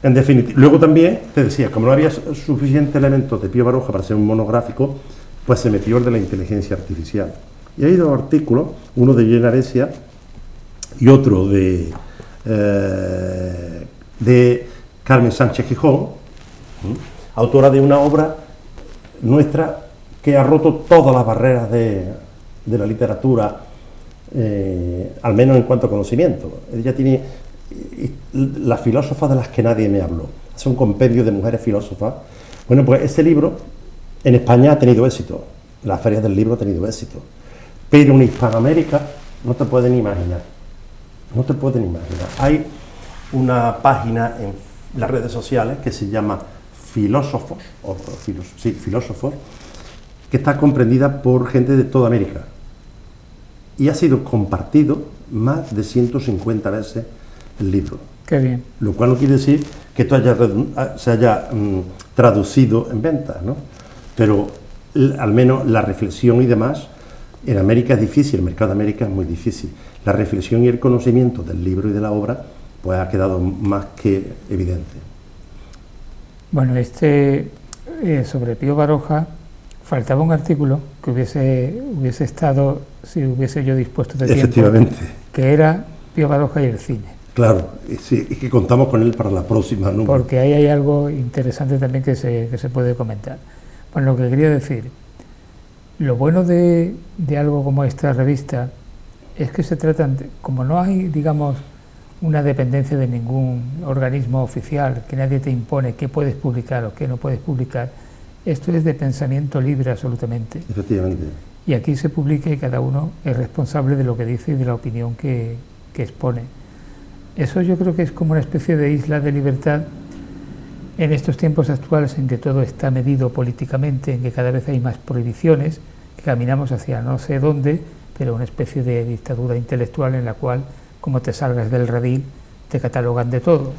En definitiva, luego también, te decía, como no había suficientes elementos de Pío Baroja para ser un monográfico, pues se metió el de la inteligencia artificial. Y hay dos artículos, uno de Elena Aresia y otro de Carmen Sánchez Gijón, autora de una obra nuestra que ha roto todas las barreras de la literatura, al menos en cuanto a conocimiento. Ella tiene las filósofas de las que nadie me habló. Es un compendio de mujeres filósofas. Bueno, pues este libro en España ha tenido éxito, en las ferias del libro ha tenido éxito, pero en Hispanoamérica no te pueden imaginar. No te pueden imaginar. Hay una página en las redes sociales que se llama Filósofos, Filósofos, que está comprendida por gente de toda América y ha sido compartido más de 150 veces el libro. Qué bien. Lo cual no quiere decir que esto se haya traducido en ventas, ¿no? Pero al menos la reflexión y demás, en América es difícil, el mercado de América es muy difícil. La reflexión y el conocimiento del libro y de la obra pues ha quedado más que evidente. Bueno, sobre Pío Baroja faltaba un artículo que hubiese estado, si hubiese yo dispuesto de tiempo. Efectivamente. Que era Pío Baroja y el cine. Claro, sí, y que contamos con él para la próxima número. Porque ahí hay algo interesante también que se puede comentar. Bueno, lo que quería decir, lo bueno de algo como esta revista es que se tratan, como no hay, digamos, una dependencia de ningún organismo oficial, que nadie te impone qué puedes publicar o qué no puedes publicar, esto es de pensamiento libre absolutamente. Efectivamente. Y aquí se publica y cada uno es responsable de lo que dice y de la opinión que expone. Eso yo creo que es como una especie de isla de libertad en estos tiempos actuales en que todo está medido políticamente, en que cada vez hay más prohibiciones, que caminamos hacia no sé dónde, pero una especie de dictadura intelectual en la cual, como te salgas del redil, te catalogan de todo.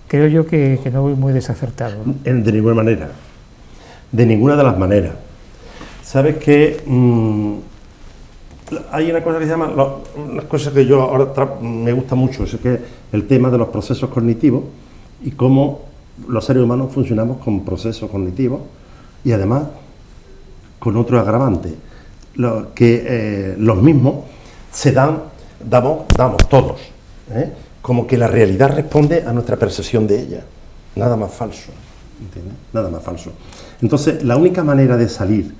Creo yo que no voy muy desacertado, ¿no? De ninguna manera. De ninguna de las maneras. ¿Sabes qué? Hay una cosa que se llama, una cosa que yo ahora me gusta mucho, es que el tema de los procesos cognitivos y cómo los seres humanos funcionamos con procesos cognitivos y además con otro agravante, que los mismos se damos todos, como que la realidad responde a nuestra percepción de ella, nada más falso, ¿entiendes? Nada más falso. Entonces, la única manera de salir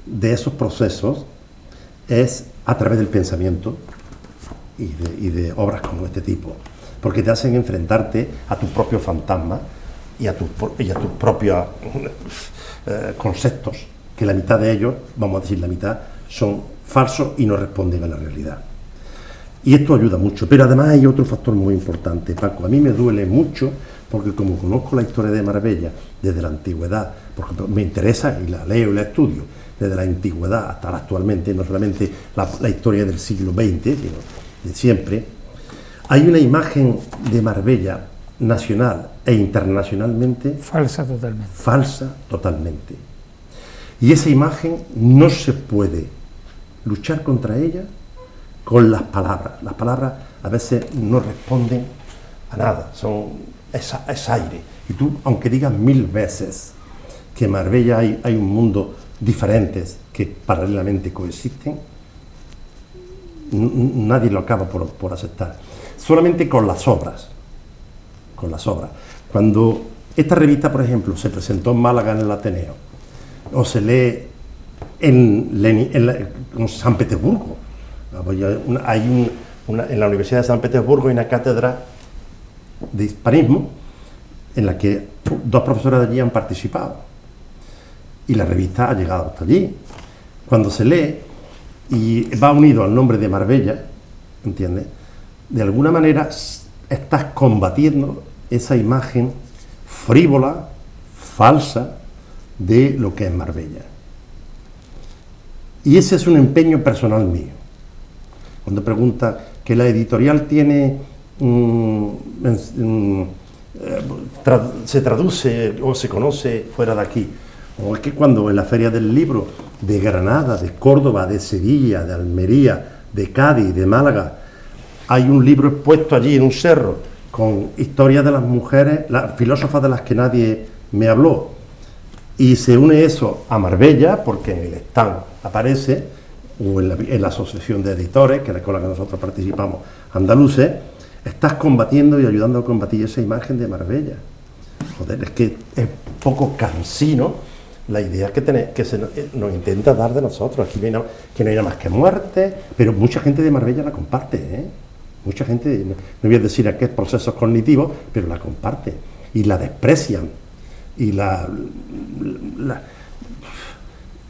de esos procesos es a través del pensamiento y de obras como este tipo, porque te hacen enfrentarte a tus propios fantasmas y a tus propios conceptos, que la mitad de ellos, vamos a decir la mitad, son falsos y no responden a la realidad. Y esto ayuda mucho, pero además hay otro factor muy importante, Paco. A mí me duele mucho porque como conozco la historia de Marbella desde la antigüedad, porque me interesa y la leo y la estudio desde la antigüedad hasta actualmente, no solamente la historia del siglo XX, sino de siempre, hay una imagen de Marbella nacional e internacionalmente falsa totalmente. Falsa totalmente. Y esa imagen no se puede luchar contra ella con las palabras. Las palabras a veces no responden a nada, es aire. Y tú, aunque digas 1000 veces que en Marbella hay un mundo diferentes que paralelamente coexisten, nadie lo acaba por aceptar. Solamente con las obras. Cuando esta revista, por ejemplo, se presentó en Málaga en el Ateneo, o se lee en San Petersburgo, en la Universidad de San Petersburgo hay una cátedra de hispanismo en la que 2 profesores de allí han participado. Y la revista ha llegado hasta allí. Cuando se lee y va unido al nombre de Marbella, ¿entiendes? De alguna manera estás combatiendo esa imagen frívola, falsa, de lo que es Marbella. Y ese es un empeño personal mío. Cuando pregunta que la editorial tiene se traduce o se conoce fuera de aquí. O es que cuando en la Feria del Libro de Granada, de Córdoba, de Sevilla, de Almería, de Cádiz, de Málaga, hay un libro expuesto allí en un cerro con historias de las mujeres, las filósofas de las que nadie me habló, y se une eso a Marbella, porque en el stand aparece, o en la asociación de editores, que es con la que nosotros participamos, andaluces, estás combatiendo y ayudando a combatir esa imagen de Marbella. Joder, es que es poco cansino la idea que se nos intenta dar de nosotros. Aquí no hay nada más que muerte, pero mucha gente de Marbella la comparte, ¿eh? Mucha gente, no voy a decir a qué procesos cognitivos, pero la comparte y la desprecian y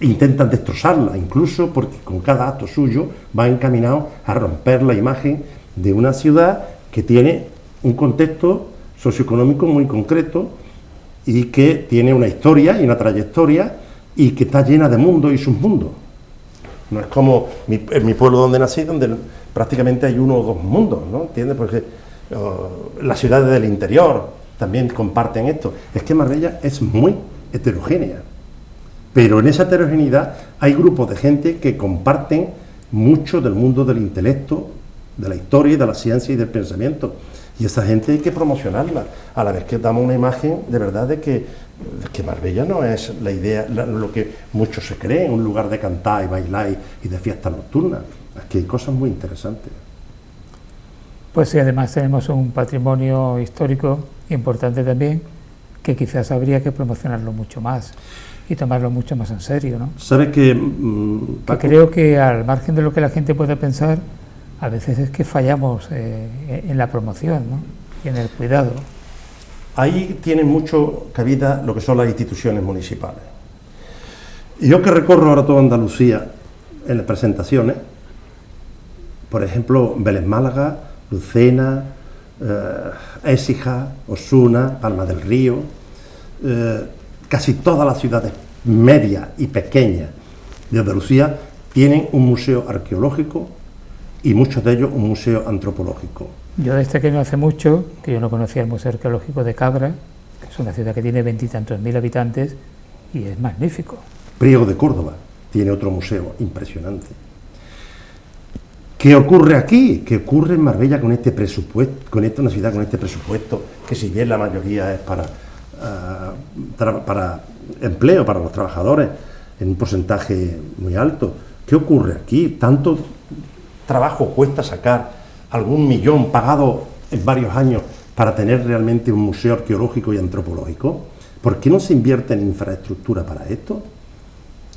intentan destrozarla, incluso porque con cada acto suyo va encaminado a romper la imagen de una ciudad que tiene un contexto socioeconómico muy concreto y que tiene una historia y una trayectoria y que está llena de mundos y submundos. No es como en mi pueblo donde nací, donde prácticamente hay uno o dos mundos, ¿no? ¿Entiendes? Porque las ciudades del interior también comparten esto. Es que Marbella es muy heterogénea, pero en esa heterogeneidad hay grupos de gente que comparten mucho del mundo del intelecto, de la historia y de la ciencia y del pensamiento. Y esa gente hay que promocionarla, a la vez que damos una imagen de verdad de que Marbella no es la idea, lo que muchos se creen, un lugar de cantar y bailar y de fiesta nocturna. Aquí hay cosas muy interesantes. Pues sí, además tenemos un patrimonio histórico importante también, que quizás habría que promocionarlo mucho más y tomarlo mucho más en serio, ¿no? ¿Sabes que creo que al margen de lo que la gente pueda pensar, a veces es que fallamos en la promoción, ¿no? Y en el cuidado. Ahí tienen mucho cabida lo que son las instituciones municipales. Y yo que recorro ahora toda Andalucía en las presentaciones, por ejemplo, Vélez Málaga, Lucena, Écija, Osuna, Palma del Río, casi todas las ciudades medias y pequeñas de Andalucía tienen un museo arqueológico y muchos de ellos un museo antropológico. Yo desde que no hace mucho, que yo no conocía el Museo Arqueológico de Cabra, que es una ciudad que tiene 20 y tantos mil habitantes, y es magnífico. Priego de Córdoba tiene otro museo impresionante. ¿Qué ocurre aquí? ¿Qué ocurre en Marbella con este presupuesto, una ciudad con este presupuesto, que si bien la mayoría es para empleo, para los trabajadores, en un porcentaje muy alto? ¿Qué ocurre aquí? Tanto trabajo cuesta sacar algún millón pagado en varios años para tener realmente un museo arqueológico y antropológico. ¿Por qué no se invierte en infraestructura para esto?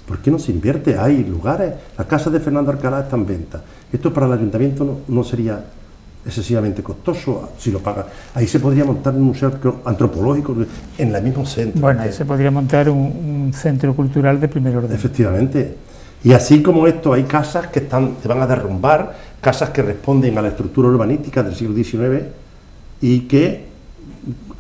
¿Por qué no se invierte? Hay lugares, la casa de Fernando Alcalá está en venta. Esto para el ayuntamiento no sería excesivamente costoso si lo paga. Ahí se podría montar un museo antropológico en el mismo centro. Bueno, ahí se podría montar un centro cultural de primer orden. Efectivamente. Y así como esto, hay casas que se van a derrumbar, casas que responden a la estructura urbanística del siglo XIX y que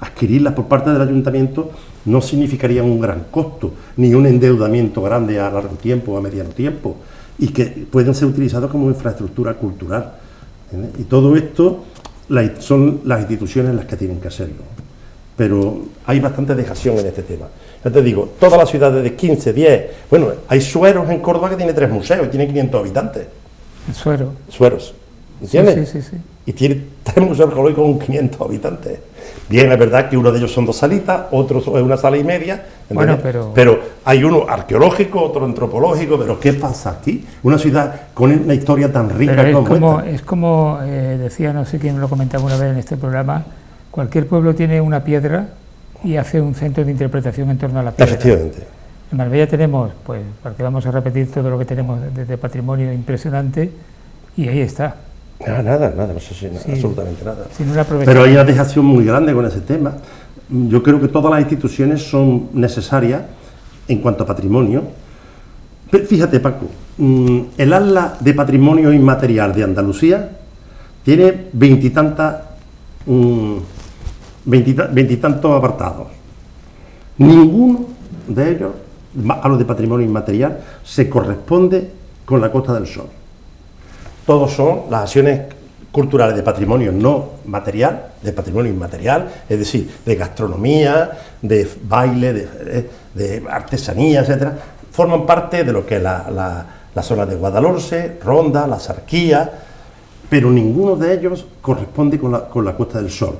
adquirirlas por parte del ayuntamiento no significaría un gran costo, ni un endeudamiento grande a largo tiempo o a mediano tiempo, y que pueden ser utilizados como infraestructura cultural. Y todo esto son las instituciones las que tienen que hacerlo. Pero hay bastante dejación en este tema. Ya te digo, todas las ciudades de 15, 10... Bueno, hay Sueros en Córdoba que tiene 3 museos y tiene 500 habitantes. Sueros, ¿entiendes? Sí. Y tiene 3 museos arqueológicos con 500 habitantes. Bien, es verdad que uno de ellos son 2 salitas, otro es una sala y media, bueno, pero hay uno arqueológico, otro antropológico. ¿Pero qué pasa aquí? Una ciudad con una historia tan rica como esta. Es como decía, no sé quién lo comentaba una vez en este programa, cualquier pueblo tiene una piedra y hace un centro de interpretación en torno a la piedra. Efectivamente. En Marbella tenemos, pues, porque vamos a repetir todo lo que tenemos de patrimonio impresionante, y ahí está. Nada, no sé si absolutamente nada. Pero hay una dejación muy grande con ese tema. Yo creo que todas las instituciones son necesarias en cuanto a patrimonio. Pero fíjate, Paco, el Atlas de Patrimonio Inmaterial de Andalucía tiene 20 y tantos apartados. Ninguno de ellos, hablo de patrimonio inmaterial, se corresponde con la Costa del Sol. Todos son las acciones culturales, de patrimonio no material, de patrimonio inmaterial, es decir, de gastronomía, de baile, de artesanía, etcétera, forman parte de lo que es la zona de Guadalhorce, Ronda, la Sarquía, pero ninguno de ellos corresponde con la Costa del Sol.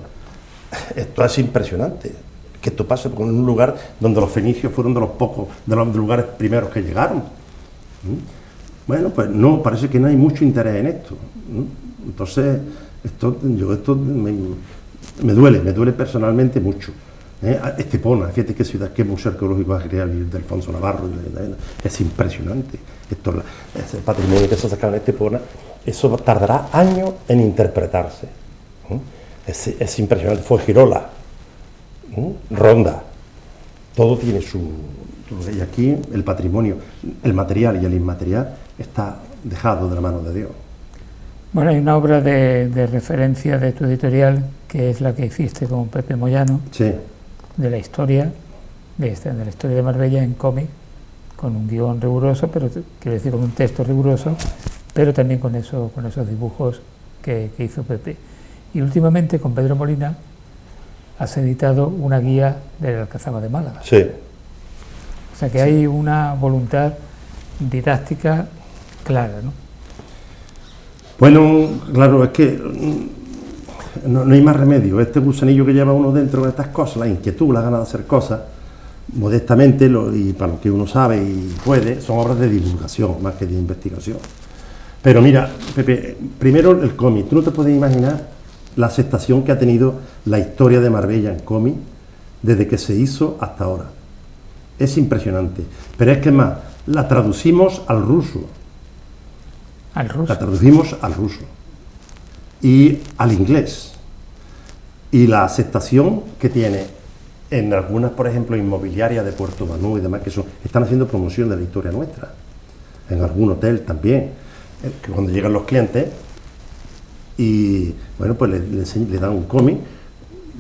Esto es impresionante, que esto pase por un lugar donde los fenicios fueron de los pocos, de los lugares primeros que llegaron. Bueno, pues no, parece que no hay mucho interés en esto. Entonces, esto me duele personalmente mucho. Estepona, fíjate qué ciudad, qué museo arqueológico ha creado de Alfonso Navarro, es impresionante. El patrimonio que se ha sacado en Estepona, eso tardará años en interpretarse. Es impresionante. Fuengirola, Ronda, todo tiene su... Y aquí el patrimonio, el material y el inmaterial está dejado de la mano de Dios. Bueno, hay una obra de referencia de tu editorial, que es la que hiciste con Pepe Moyano, sí, de la historia de la historia de Marbella en cómic, con un guión riguroso, pero quiero decir con un texto riguroso, pero también con esos dibujos que hizo Pepe. Y últimamente con Pedro Molina has editado una guía de la Alcazaba de Málaga. Sí. O sea que hay una voluntad didáctica clara, ¿no? Bueno, claro, es que no hay más remedio. Este gusanillo que lleva uno dentro de estas cosas, la inquietud, la gana de hacer cosas, modestamente, y para lo que uno sabe y puede, son obras de divulgación más que de investigación. Pero mira, Pepe, primero el cómic. Tú no te puedes imaginar la aceptación que ha tenido la historia de Marbella en cómic desde que se hizo hasta ahora. Es impresionante. Pero es que más, la traducimos al ruso. ¿Al ruso? La traducimos al ruso. Y al inglés. Y la aceptación que tiene en algunas, por ejemplo, inmobiliarias de Puerto Banú y demás, que están haciendo promoción de la historia nuestra. En algún hotel también. Que cuando llegan los clientes y, bueno, pues le dan un cómic,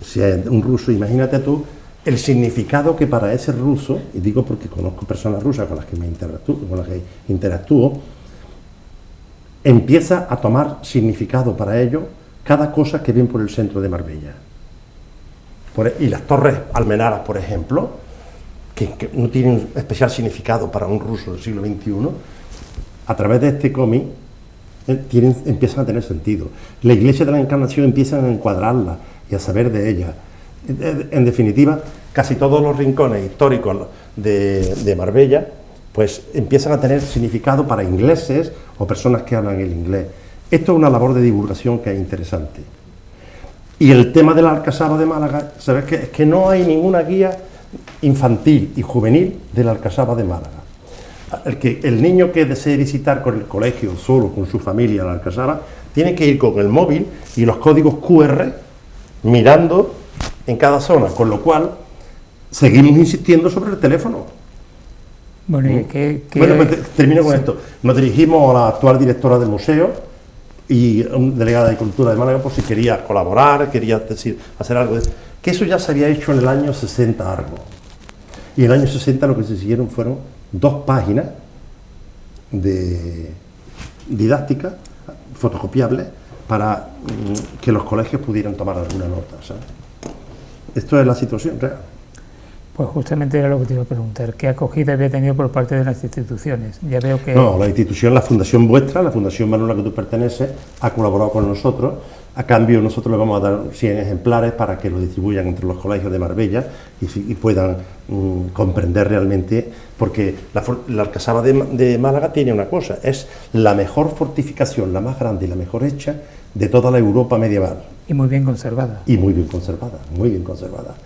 si es un ruso, imagínate tú el significado que para ese ruso, y digo porque conozco personas rusas con las que interactúo, empieza a tomar significado para ellos cada cosa que ven por el centro de Marbella. Y las torres almenaras, por ejemplo, que no tienen especial significado para un ruso del siglo XXI, a través de este cómic empiezan a tener sentido. La iglesia de la Encarnación empiezan a encuadrarla y a saber de ella. En definitiva, casi todos los rincones históricos de Marbella pues empiezan a tener significado para ingleses o personas que hablan el inglés. Esto es una labor de divulgación que es interesante. Y el tema de la Alcazaba de Málaga, ¿sabes qué? Es que no hay ninguna guía infantil y juvenil de la Alcazaba de Málaga. El niño que desee visitar con el colegio, solo con su familia, la Alcazaba, tiene que ir con el móvil y los códigos QR mirando en cada zona, con lo cual seguimos insistiendo sobre el teléfono. Bueno, Bueno, pues termino con esto. Nos dirigimos a la actual directora del museo y delegada de Cultura de Málaga por si quería colaborar, quería hacer algo. Que eso ya se había hecho en el año 60 algo. Y en el año 60 lo que se siguieron fueron 2 páginas de didáctica, fotocopiables, para que los colegios pudieran tomar alguna nota, ¿sabes? Esto es la situación real. Pues justamente era lo que te iba a preguntar, ¿qué acogida había tenido por parte de las instituciones? Ya veo que... No, la institución, la fundación vuestra, la fundación Manuel a la que tú perteneces, ha colaborado con nosotros. A cambio, nosotros le vamos a dar 100 ejemplares para que lo distribuyan entre los colegios de Marbella y puedan comprender realmente, porque la Alcazaba de Málaga tiene una cosa, es la mejor fortificación, la más grande y la mejor hecha de toda la Europa medieval. Y muy bien conservada. Y muy bien conservada, muy bien conservada.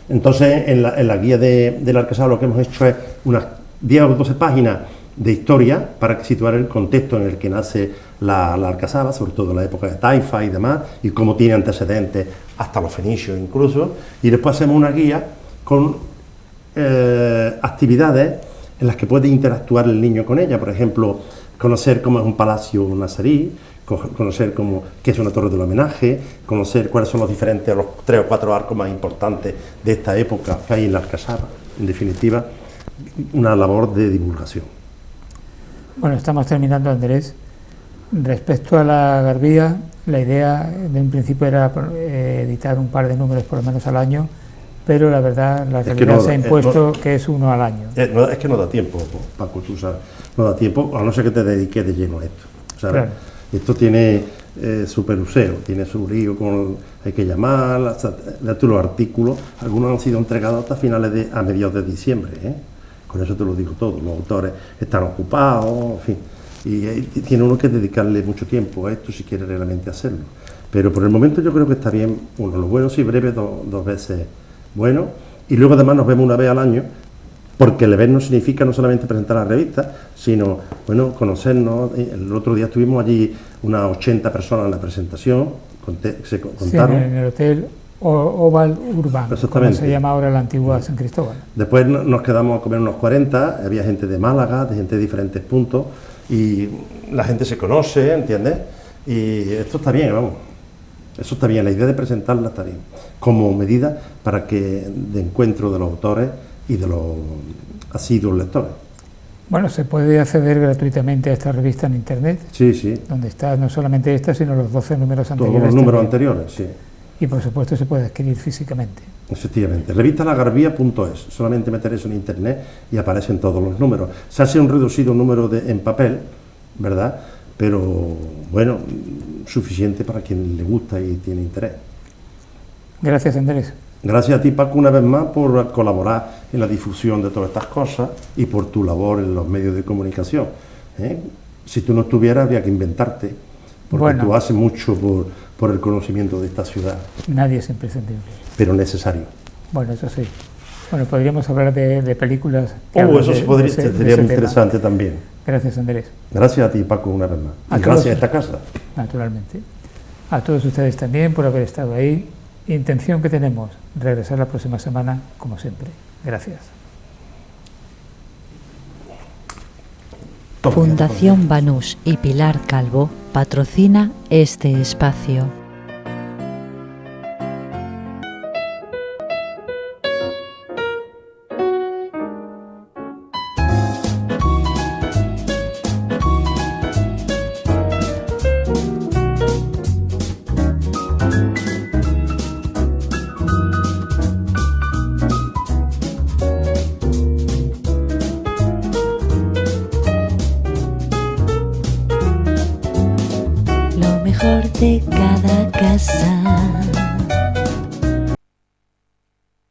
Entonces, en la guía de la Alcazaba lo que hemos hecho es unas 10 o 12 páginas de historia para situar el contexto en el que nace la Alcazaba, sobre todo en la época de Taifa y demás, y cómo tiene antecedentes hasta los fenicios incluso, y después hacemos una guía con actividades en las que puede interactuar el niño con ella, por ejemplo, conocer cómo es un palacio nazarí, conocer qué es una torre del homenaje, conocer cuáles son los 3 o 4 arcos más importantes de esta época que hay en la Alcazaba. En definitiva, una labor de divulgación. Bueno, estamos terminando, Andrés. Respecto a la Garbía, La idea de un principio era editar un par de números por lo menos al año, pero la verdad, la realidad se ha impuesto que es uno al año. Es que no da tiempo, Paco, tú sabes, no da tiempo, a no ser que te dediques de lleno a esto. ¿Sabes? Claro. Esto tiene su peruseo, tiene su lío, hay que llamar, hasta los artículos, algunos han sido entregados hasta a mediados de diciembre, ¿eh? Con eso te lo digo todo, los autores están ocupados, en fin, y tiene uno que dedicarle mucho tiempo a esto si quiere realmente hacerlo. Pero por el momento yo creo que está bien, uno, lo bueno sí breve, dos veces bueno, y luego además nos vemos una vez al año, porque el evento no significa no solamente presentar la revista, sino, bueno, conocernos. El otro día estuvimos allí unas 80 personas en la presentación, se contaron. Sí, en el hotel Oval Urban, como se llama ahora la antigua San Cristóbal. Después nos quedamos a comer unos 40, había gente de Málaga, de gente de diferentes puntos, y la gente se conoce, ¿entiendes? Y esto está bien, vamos. Eso está bien, la idea de presentarla está bien, como medida para que de encuentro de los autores y de los asiduos lectores. Bueno, se puede acceder gratuitamente a esta revista en internet. Sí, sí. Donde está no solamente esta, sino los 12 números anteriores. Todos los números anteriores, sí. Y por supuesto se puede adquirir físicamente. Efectivamente. Revistalagarbía.es. Solamente meter eso en internet y aparecen todos los números. Se hace un reducido número en papel, ¿verdad? Pero bueno, suficiente para quien le gusta y tiene interés. Gracias, Andrés. Gracias a ti, Paco, una vez más por colaborar en la difusión de todas estas cosas y por tu labor en los medios de comunicación. Si tú no estuvieras, habría que inventarte, porque tú haces mucho por el conocimiento de esta ciudad. Nadie es imprescindible. Pero necesario. Bueno, eso sí. Bueno, podríamos hablar de películas. Eso sería muy interesante también. Gracias, Andrés. Gracias a ti, Paco, una vez más. Y gracias a esta casa. Naturalmente. A todos ustedes también por haber estado ahí. Intención que tenemos, regresar la próxima semana, como siempre. Gracias. Fundación Banús y Pilar Calvo patrocina este espacio. De cada casa